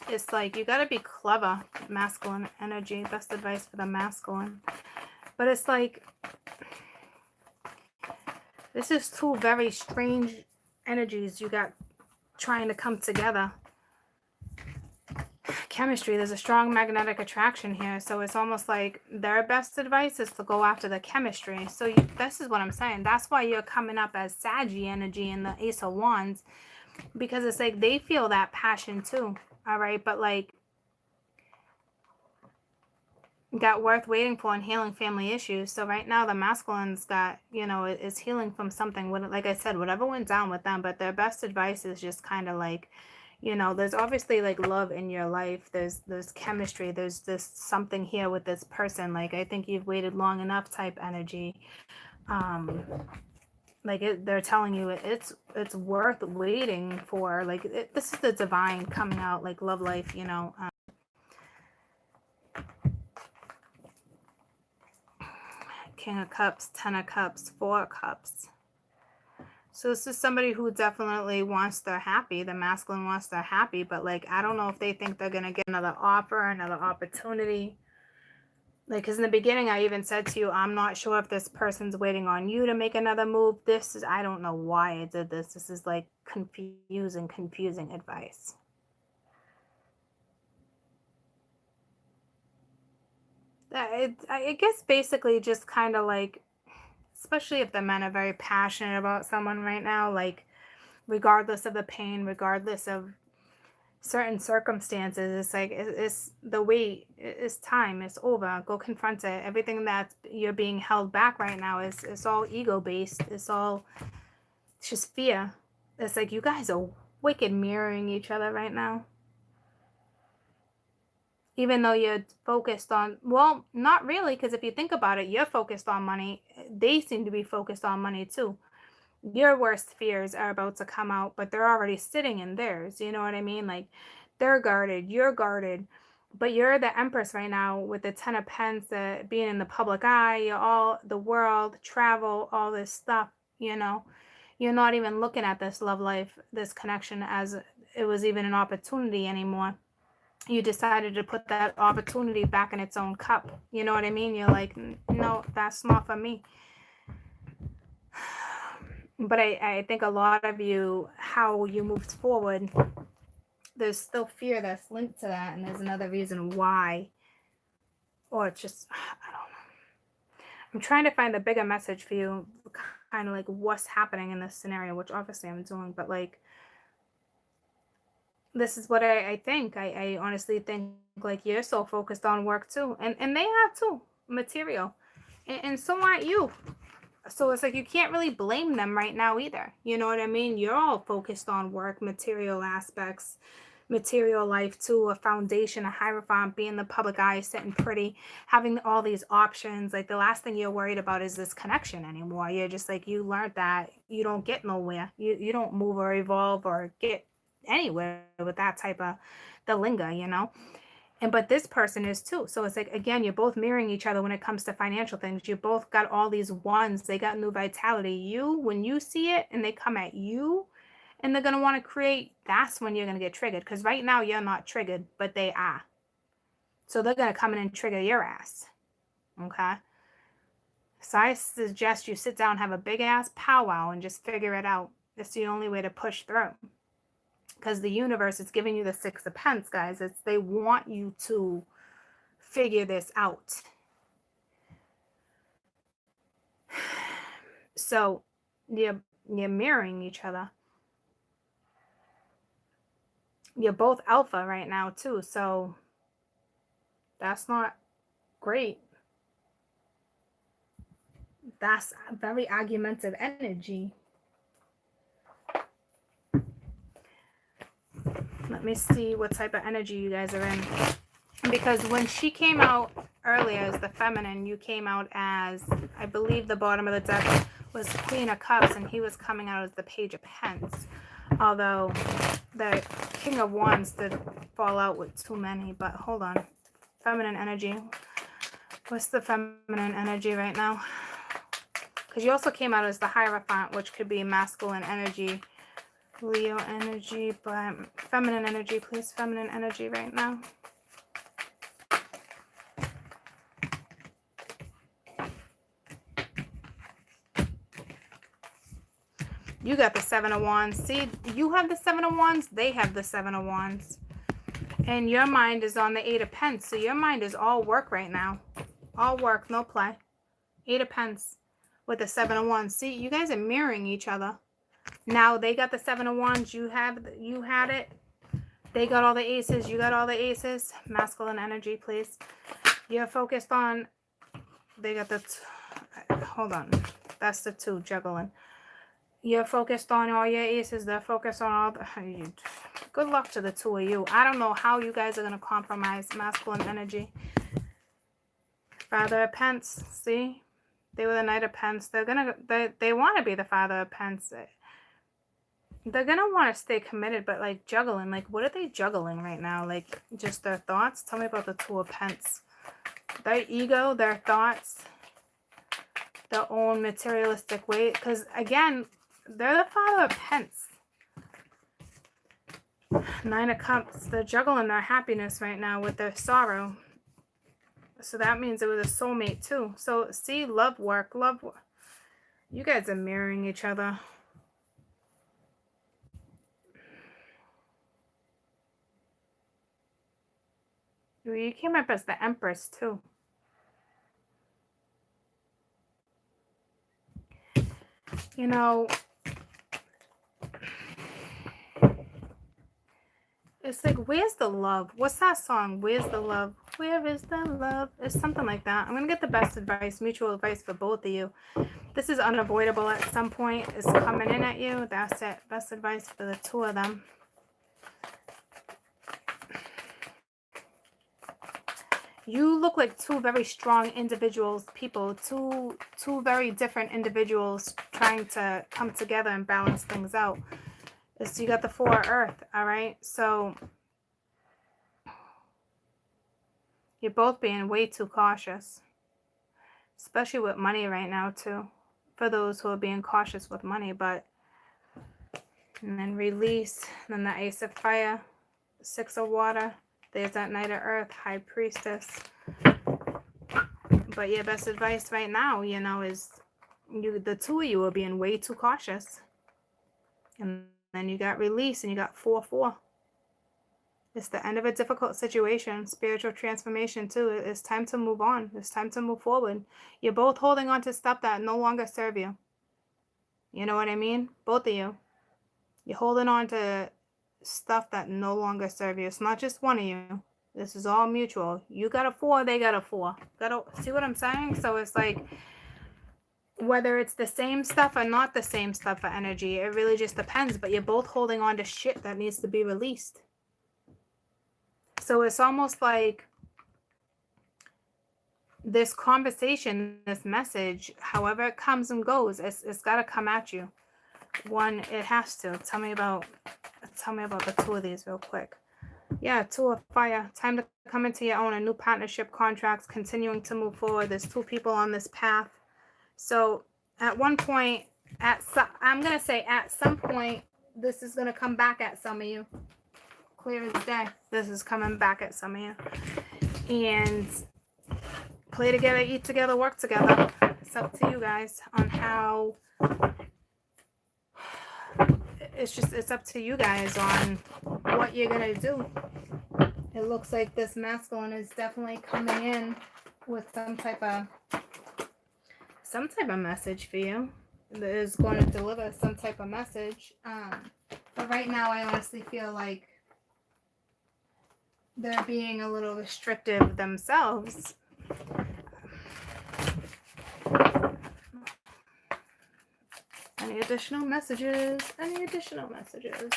it's like you got to be clever. Masculine energy. Best advice for the masculine. But it's like this is 2 very strange energies you got trying to come together. Chemistry, there's a strong magnetic attraction here, so it's almost like their best advice is to go after the chemistry. So this is what I'm saying. That's why you're coming up as Saggy energy in the Ace of Wands, because it's like they feel that passion too. All right, but like got worth waiting for and healing family issues. So right now the masculine's got, you know, is healing from something. Like I said, whatever went down with them, but their best advice is just kind of like, you know, there's obviously like love in your life. There's chemistry. There's this something here with this person. Like I think you've waited long enough type energy. Like they're telling you it's worth waiting for. Like this is the divine coming out, like love life, you know. King of Cups, 10 of Cups, 4 of Cups. So this is somebody who definitely wants their happy. The masculine wants their happy, but like I don't know if they think they're going to get another offer, another opportunity. Like, because in the beginning I even said to you, I'm not sure if this person's waiting on you to make another move. This is, I don't know why I did this. This is like confusing advice. I guess basically just kind of like, especially if the men are very passionate about someone right now, like regardless of the pain, regardless of certain circumstances, it's like it's the wait, it's time, it's over, go confront it. Everything that you're being held back right now is it's all ego based. It's just fear. It's like you guys are wicked mirroring each other right now. Even though you're focused on, well, not really, because if you think about it, you're focused on money. They seem to be focused on money too. Your worst fears are about to come out, but they're already sitting in theirs. You know what I mean? Like they're guarded, you're guarded, but you're the Empress right now with the 10 of Pens, being in the public eye, you're all the world, travel, all this stuff, you know. You're not even looking at this love life, this connection as it was even an opportunity anymore. You decided to put that opportunity back in its own cup. You know what I mean? You're like, no, that's not for me. But I think a lot of you, how you moved forward, there's still fear that's linked to that. And there's another reason why. Or it's just, I don't know. I'm trying to find the bigger message for you, kind of like what's happening in this scenario, which obviously I'm doing. But like, this is what I think. I honestly think like you're so focused on work too. And they are too, material. And so aren't you. So it's like you can't really blame them right now either. You know what I mean? You're all focused on work, material aspects, material life too, a foundation, a hierophant, being the public eye, sitting pretty, having all these options. Like the last thing you're worried about is this connection anymore. You're just like, you learned that you don't get nowhere. You don't move or evolve or get anywhere with that type of the linger, you know? And but this person is too. So it's like, again, you're both mirroring each other when it comes to financial things. You both got all these ones. They got new vitality. You, when you see it and they come at you and they're going to want to create, that's when you're going to get triggered. Because right now you're not triggered, but they are. So they're going to come in and trigger your ass. Okay? So I suggest you sit down, have a big ass powwow and just figure it out. It's the only way to push through. Because the universe is giving you the Six of Pentacles, guys. They want you to figure this out. So you're mirroring each other. You're both alpha right now too, so that's not great. That's very argumentative energy. Let me see what type of energy you guys are in. Because when she came out earlier as the feminine, you came out as, I believe the bottom of the deck was Queen of Cups, and he was coming out as the Page of Pentacles. Although the King of Wands did fall out with too many. But hold on. Feminine energy. What's the feminine energy right now? Because you also came out as the Hierophant, which could be masculine energy, Leo energy, but feminine energy, please. Feminine energy right now. You got the Seven of Wands. See, you have the Seven of Wands. They have the Seven of Wands. And your mind is on the Eight of Pentacles. So your mind is all work right now. All work, no play. Eight of Pentacles with the Seven of Wands. See, you guys are mirroring each other. Now they got the Seven of Wands. You had it. They got all the aces. You got all the aces. Masculine energy, please. You're focused on... They got the... Hold on. That's the two juggling. You're focused on all your aces. They're focused on all the... Good luck to the two of you. I don't know how you guys are going to compromise masculine energy. Father of Pentacles. See? They were the Knight of Pentacles. They want to be the Father of Pentacles. They're going to want to stay committed, but like juggling. Like, what are they juggling right now? Like, just their thoughts? Tell me about the Two of Pentacles. Their ego, their thoughts, their own materialistic way. Because, again... They're the Father of Pentacles. Nine of Cups. They're juggling their happiness right now with their sorrow. So that means it was a soulmate too. So see, love work. You guys are mirroring each other. You came up as the Empress too. You know... It's like, where's the love? What's that song? Where's the love? Where is the love? It's something like that. I'm going to get the best advice, mutual advice for both of you. This is unavoidable at some point. It's coming in at you. That's it. Best advice for the two of them. You look like two very strong individuals, people. Two very different individuals trying to come together and balance things out. So you got the Four of Earth, all right? So you're both being way too cautious, especially with money right now too, for those who are being cautious with money. But and then release, then the Ace of Fire, Six of Water, There's that Knight of Earth, High Priestess. But your best advice right now, you know, is the two of you are being way too cautious. And then you got release and you got 4-4. It's the end of a difficult situation. Spiritual transformation too. It's time to move on. It's time to move forward. You're both holding on to stuff that no longer serve you. You know what I mean? Both of you. You're holding on to stuff that no longer serve you. It's not just one of you. This is all mutual. You got a 4, they got a 4. See what I'm saying? So it's like, whether it's the same stuff or not the same stuff for energy, it really just depends. But you're both holding on to shit that needs to be released. So it's almost like this conversation, this message, however it comes and goes, it's got to come at you. One, it has to. Tell me about the two of these real quick. Yeah, 2 of fire. Time to come into your own. A new partnership, contracts, continuing to move forward. There's 2 people on this path. So at one point, I'm going to say at some point, this is going to come back at some of you. Clear as day. This is coming back at some of you. And play together, eat together, work together. It's up to you guys on how... It's up to you guys on what you're going to do. It looks like this masculine is definitely coming in with some type of message for you. That is going to deliver some type of message. But right now, I honestly feel like they're being a little restrictive themselves. Any additional messages? Any additional messages?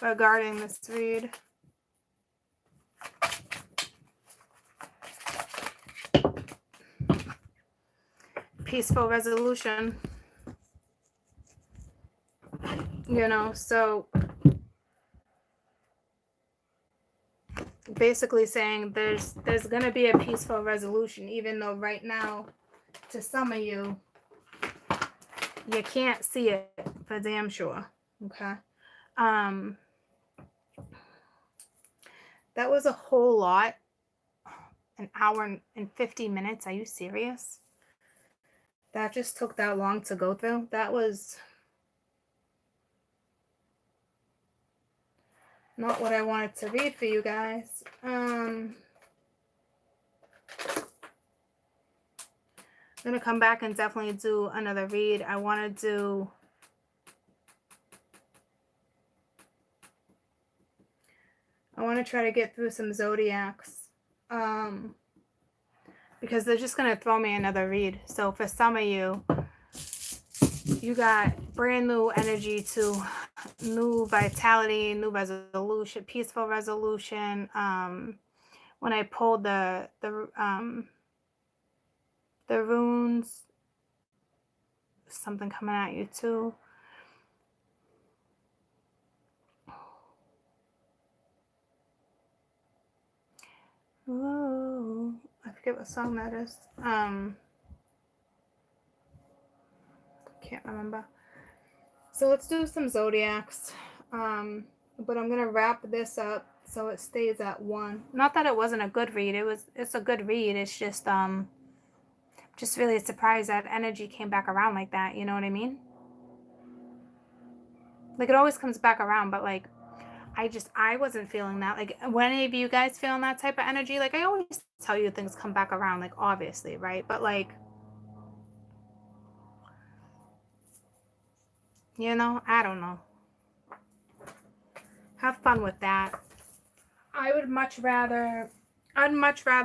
Regarding this read. Peaceful resolution. You know, so basically saying there's going to be a peaceful resolution, even though right now, to some of you, you can't see it for damn sure. Okay. That was a whole lot. An hour and 50 minutes. Are you serious? That just took that long to go through. That was not what I wanted to read for you guys. I'm going to come back and definitely do another read. I want to try to get through some zodiacs. Because they're just going to throw me another read. So for some of you, you got brand new energy to new vitality, new resolution, peaceful resolution. When I pulled the runes, something coming at you too. Whoa, I forget what song that is. Can't remember. So let's do some zodiacs. But I'm gonna wrap this up so it stays at 1. Not that it wasn't a good read. It's a good read. It's just really surprised that energy came back around like that. You know what I mean? Like, it always comes back around, but like, I wasn't feeling that. Like, when any of you guys feeling that type of energy, like, I always tell you things come back around, like, obviously, right? But like, you know, I don't know. Have fun with that. I'd much rather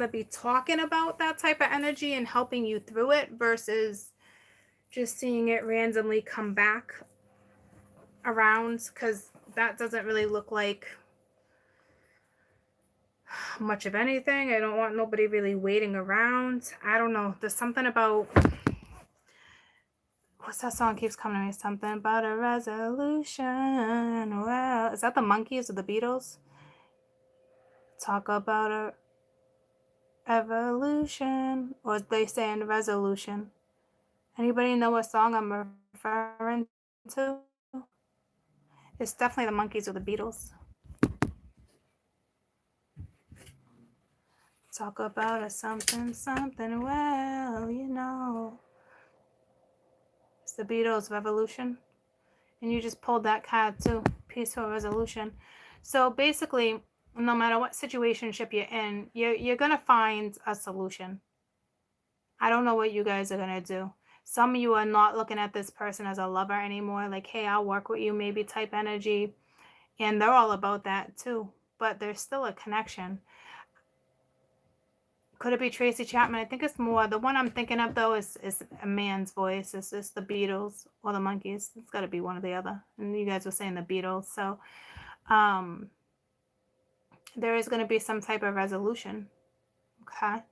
be talking about that type of energy and helping you through it versus just seeing it randomly come back around, because that doesn't really look like much of anything. I don't want nobody really waiting around. I don't know. There's something about... What's that song keeps coming to me? Something about a resolution. Well, is that the Monkees or the Beatles? Talk about a evolution. Or they saying resolution. Anybody know what song I'm referring to? It's definitely the monkeys or the beetles. Talk about a something, something, well, you know. It's the Beatles of evolution. And you just pulled that card too. Peaceful resolution. So basically, no matter what situationship you're in, you're going to find a solution. I don't know what you guys are going to do. Some of you are not looking at this person as a lover anymore. Like, hey, I'll work with you, maybe type energy. And they're all about that too. But there's still a connection. Could it be Tracy Chapman? I think it's more. The one I'm thinking of, though, is a man's voice. It's just the Beatles or the Monkees. It's got to be one or the other. And you guys were saying the Beatles. So there is going to be some type of resolution. Okay.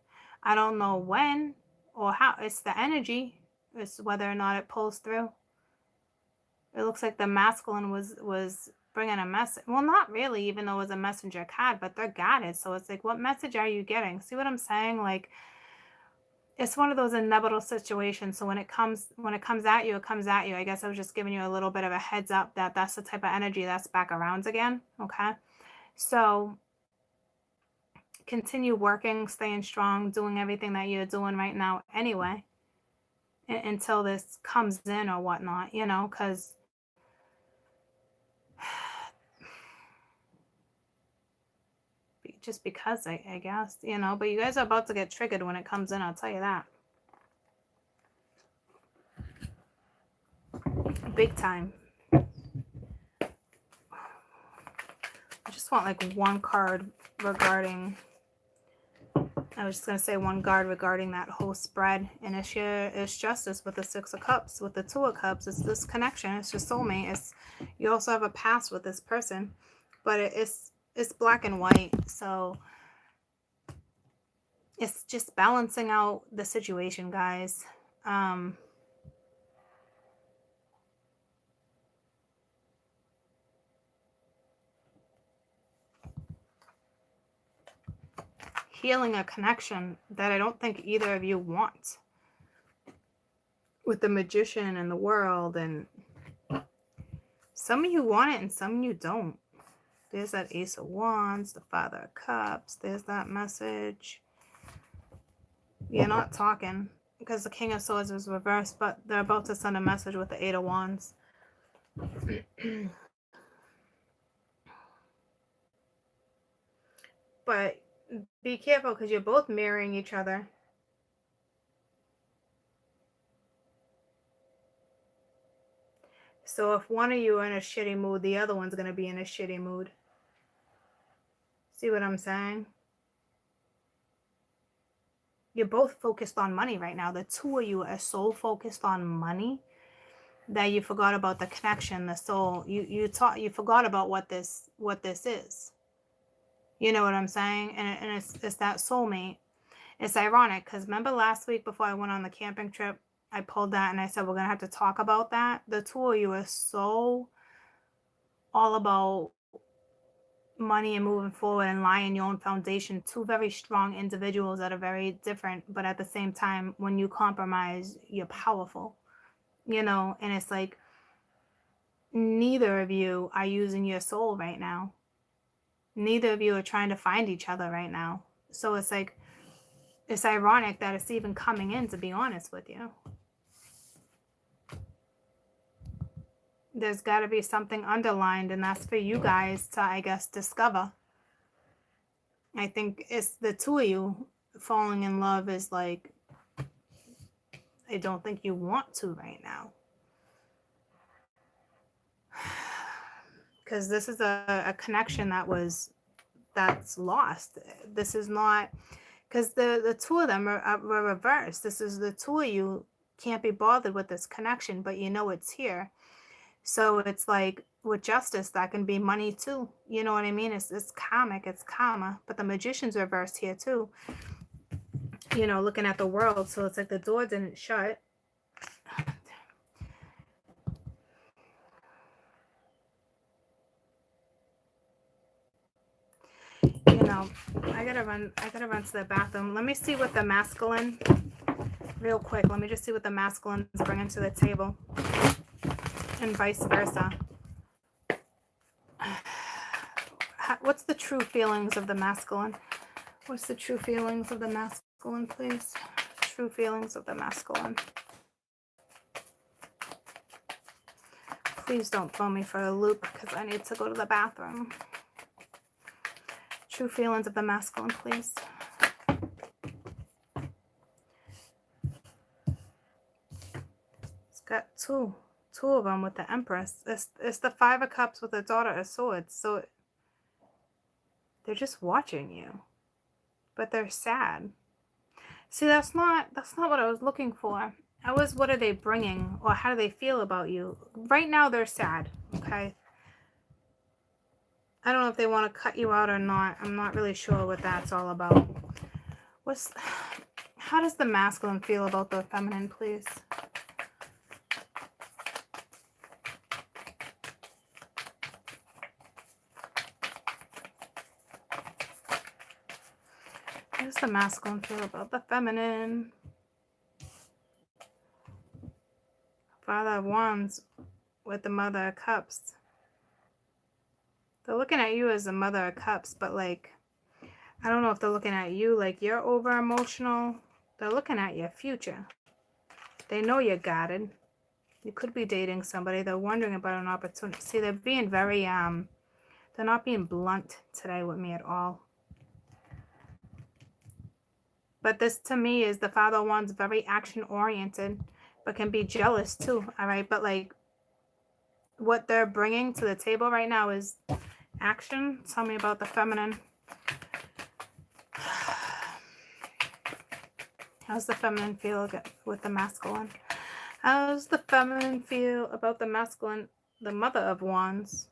I don't know when or how. It's the energy. It's whether or not it pulls through. It looks like the masculine was bringing a message. Well, not really, even though it was a messenger card, but they're guided. So it's like, what message are you getting? See what I'm saying? Like, it's one of those inevitable situations. So when it comes at you, it comes at you. I guess I was just giving you a little bit of a heads up that that's the type of energy that's back around again. Okay. So continue working, staying strong, doing everything that you're doing right now anyway, until this comes in or whatnot, you know, because just because I guess, you know, but you guys are about to get triggered when it comes in, I'll tell you that. Big time. I just want like one card regarding, I was just going to say one card regarding that whole spread. And it's justice with the Six of Cups. With the Two of Cups, it's this connection. It's your soulmate. You also have a past with this person. But it's black and white. So it's just balancing out the situation, guys. Healing a connection that I don't think either of you want. With the Magician and the World, and some of you want it and some of you don't. There's that Ace of Wands, the Father of Cups. There's that message. You're not talking because the King of Swords is reversed, but they're about to send a message with the Eight of Wands. But be careful because you're both mirroring each other. So if one of you are in a shitty mood, the other one's going to be in a shitty mood. See what I'm saying? You're both focused on money right now. The two of you are so focused on money that you forgot about the connection, the soul. You forgot about what this is. You know what I'm saying? And it's that soulmate. It's ironic because remember last week before I went on the camping trip, I pulled that and I said we're going to have to talk about that. The two of you are so all about money and moving forward and laying your own foundation. Two very strong individuals that are very different, but at the same time, when you compromise, you're powerful. You know, and it's like neither of you are using your soul right now. Neither of you are trying to find each other right now. So it's like, it's ironic that it's even coming in, to be honest with you. There's got to be something underlined, and that's for you guys to, I guess, discover. I think it's the two of you falling in love is like, I don't think you want to right now. Because this is a connection that's lost. This is not, because the two of them are reversed. This is the two of you can't be bothered with this connection, but you know it's here. So it's like with justice, that can be money too. You know what I mean? It's karmic, it's karma. But the Magician's reversed here too. You know, looking at the World. So it's like the door didn't shut. You know, I gotta run to the bathroom. Let me see what the masculine, real quick. Let me just see what the masculine is bringing to the table. And vice versa. what's the true feelings of the masculine? What's the true feelings of the masculine, please? True feelings of the masculine. Please don't throw me for a loop because I need to go to the bathroom. True feelings of the masculine, please. It's got two of them with the Empress. It's the Five of Cups with the Daughter of Swords. So they're just watching you, but they're sad. See, that's not what I was looking for. What are they bringing, or how do they feel about you? Right now, they're sad, okay? I don't know if they want to cut you out or not. I'm not really sure what that's all about. How does the masculine feel about the feminine, please? How does the masculine feel about the feminine? Father of Wands with the Mother of Cups. They're looking at you as the Mother of Cups, but like, I don't know if they're looking at you like you're over emotional. They're looking at your future. They know you're guarded. You could be dating somebody. They're wondering about an opportunity. See, they're being very, they're not being blunt today with me at all. But this to me is the Father of Wands, very action oriented, but can be jealous too. All right. But like, what they're bringing to the table right now is action. Tell me about the feminine. How's the feminine feel with the masculine? How's the feminine feel about the masculine, the Mother of Wands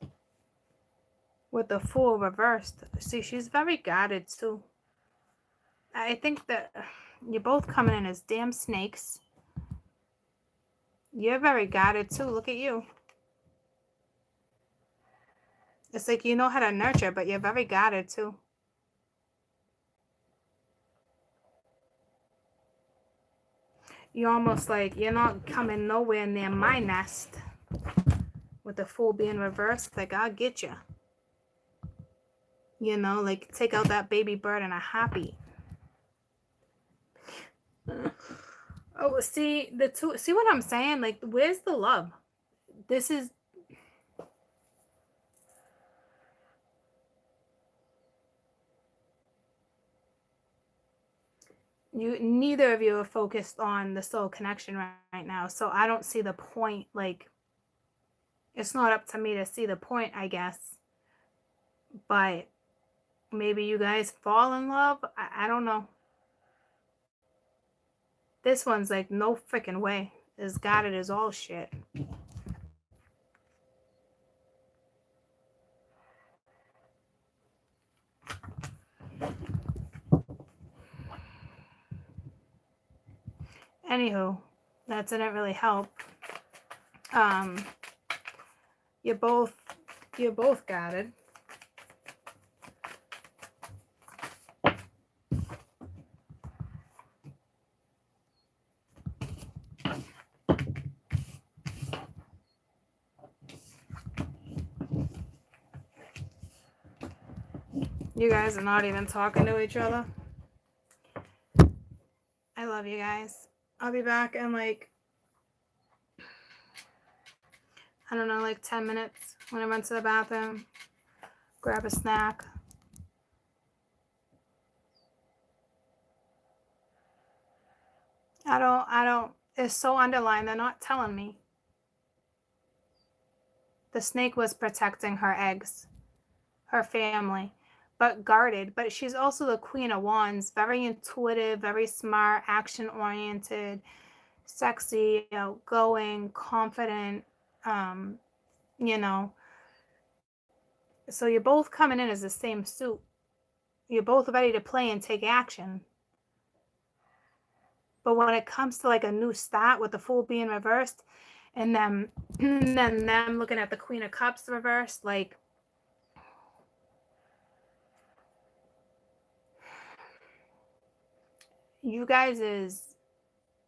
with the Fool reversed? See, she's very guarded too. I think that you're both coming in as damn snakes. You're very guarded too. Look at you. It's like you know how to nurture, but you're very guarded too. You're almost like you're not coming nowhere near my nest. With the Fool being reversed, like I'll get you. You know, like take out that baby bird in a heartbeat. Oh, see see what I'm saying? Like, where's the love? This is neither of you are focused on the soul connection right now. So I don't see the point. Like, it's not up to me to see the point, I guess. But maybe you guys fall in love. I don't know. This one's like, no freaking way. As guarded as all shit. Anywho, that didn't really help. You're both guarded. You guys are not even talking to each other. I love you guys. I'll be back in like, I don't know, like 10 minutes when I run to the bathroom. Grab a snack. I don't, it's so underlined. They're not telling me. The snake was protecting her eggs, her family, but guarded. But she's also the Queen of Wands, very intuitive, very smart, action-oriented, sexy, outgoing, confident, you know. So you're both coming in as the same suit. You're both ready to play and take action. But when it comes to like a new start with the Fool being reversed, and then them looking at the Queen of Cups reversed, like, you guys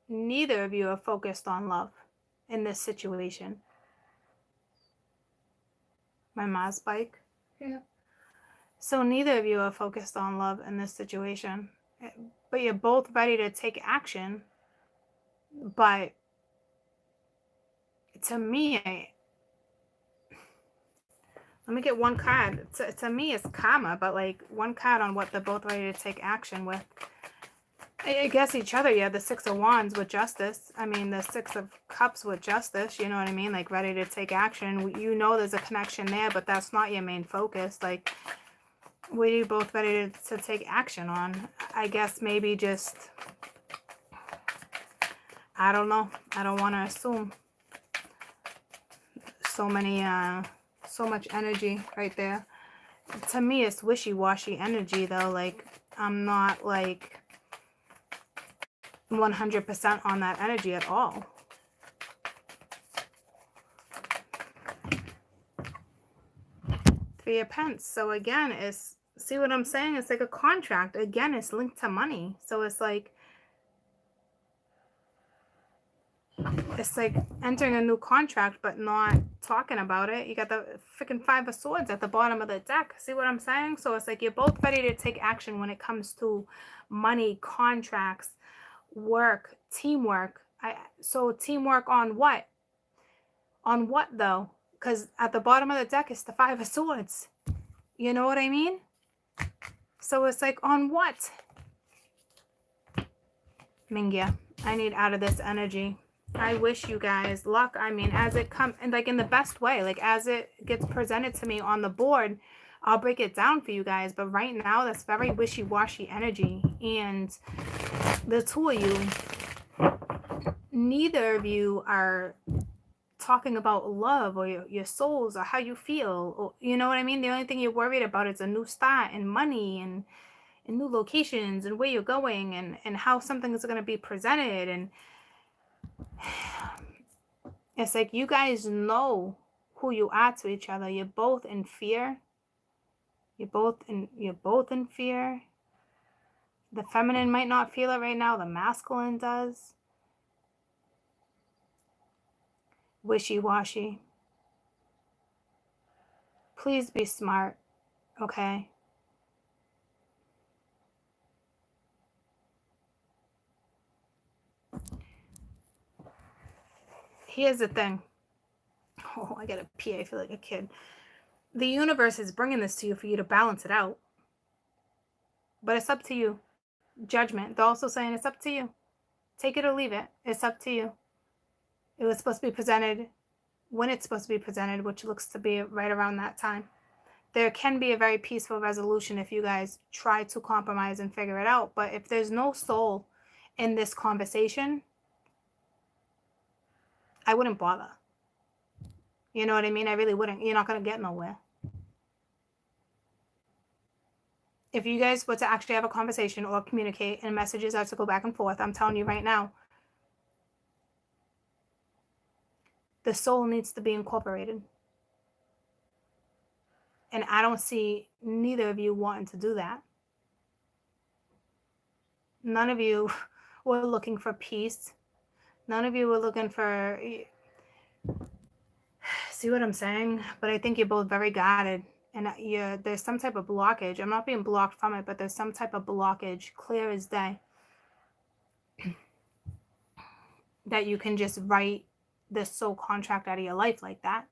neither of you are focused on love in this situation. My Maz bike. Yeah. So neither of you are focused on love in this situation, but you're both ready to take action. But to me, let me get one card. To me, it's karma, but like one card on what they're both ready to take action with. I guess each other, yeah, the Six of Wands with justice. I mean, the Six of Cups with justice, you know what I mean? Like ready to take action. You know there's a connection there, but that's not your main focus. Like, what are you both ready to take action on? I guess maybe just, I don't know. I don't want to assume. So many, so much energy right there. To me, it's wishy-washy energy, though. Like, I'm not, like, 100% on that energy at all. Three of Pence. So, again, it's, see what I'm saying? It's like a contract. Again, it's linked to money. So, it's like entering a new contract, but not talking about it. You got the freaking Five of Swords at the bottom of the deck. See what I'm saying? So it's like you're both ready to take action when it comes to money, contracts, work, teamwork. So teamwork on what? On what though? Because at the bottom of the deck is the Five of Swords. You know what I mean? So it's like on what? Mingya, I need out of this energy. I wish you guys luck. I mean, as it comes, and like in the best way, like as it gets presented to me on the board, I'll break it down for you guys. But right now, that's very wishy-washy energy. And the two of you, neither of you are talking about love or your souls or how you feel. Or, you know what I mean? The only thing you're worried about is a new start and money and new locations and where you're going and how something is going to be presented. And it's like you guys know who you are to each other. You're both in fear. You're both in fear. The feminine might not feel it right now. The masculine does. Wishy-washy. Please be smart, okay? Here's the thing. Oh, I gotta pee. I feel like a kid. The universe is bringing this to you for you to balance it out. But it's up to you. Judgment. They're also saying it's up to you. Take it or leave it. It's up to you. It was supposed to be presented when it's supposed to be presented, which looks to be right around that time. There can be a very peaceful resolution if you guys try to compromise and figure it out. But if there's no soul in this conversation, I wouldn't bother. You know what I mean? I really wouldn't. You're not going to get nowhere. If you guys were to actually have a conversation or communicate and messages are to go back and forth, I'm telling you right now, the soul needs to be incorporated. And I don't see neither of you wanting to do that. None of you were looking for peace. None of you were looking for... See what I'm saying? But I think you're both very guarded. And there's some type of blockage. I'm not being blocked from it, but there's some type of blockage, clear as day, that you can just write this soul contract out of your life like that.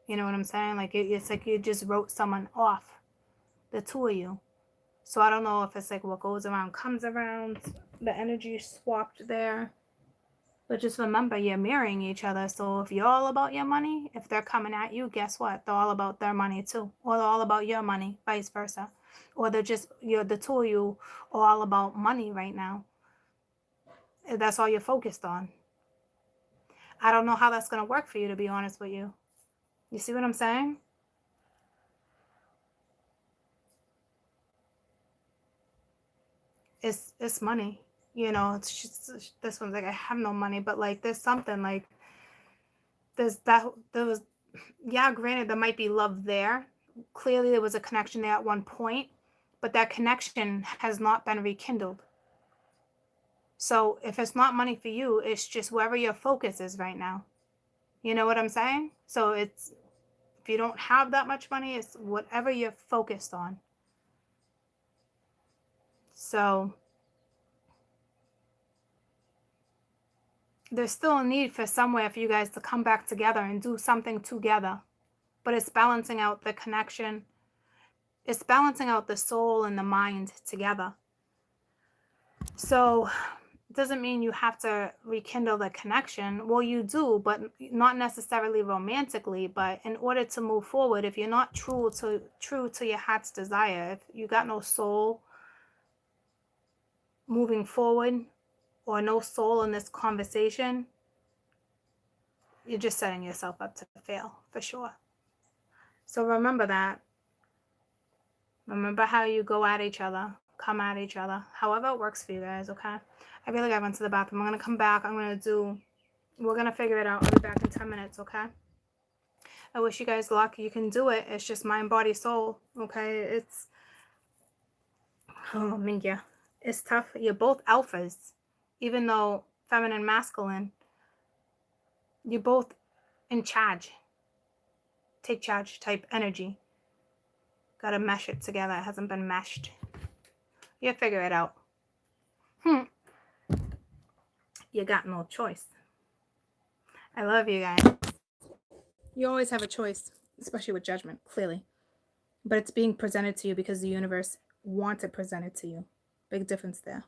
You know what I'm saying? Like it's like you just wrote someone off, the two of you. So I don't know if it's like what goes around comes around, the energy swapped there. But just remember, you're mirroring each other. So if you're all about your money, if they're coming at you, guess what? They're all about their money too. Or they're all about your money, vice versa. Or the two of you are all about money right now. That's all you're focused on. I don't know how that's going to work for you, to be honest with you. You see what I'm saying? It's money. You know, it's just, this one's like, I have no money, but like there's something like there was, yeah, granted there might be love there. Clearly there was a connection there at one point, but that connection has not been rekindled. So if it's not money for you, it's just wherever your focus is right now. You know what I'm saying? So it's If you don't have that much money, it's whatever you're focused on. So there's still a need for somewhere for you guys to come back together and do something together. But it's balancing out the connection. It's balancing out the soul and the mind together. So it doesn't mean you have to rekindle the connection. Well, you do, but not necessarily romantically. But in order to move forward, if you're not true to your heart's desire, if you got no soul moving forward, or no soul in this conversation, you're just setting yourself up to fail for sure. So remember that. Remember how you go at each other, come at each other, however it works for you guys, okay? I feel like I went to the bathroom. I'm going to come back. We're going to figure it out. I'll be back in 10 minutes, okay? I wish you guys luck. You can do it. It's just mind, body, soul, okay? It's tough. You're both alphas. Even though feminine, masculine, you're both in charge. Take charge type energy. Gotta mesh it together. It hasn't been meshed. You figure it out. You got no choice. I love you guys. You always have a choice, especially with judgment, clearly. But it's being presented to you because the universe wants it presented to you. Big difference there.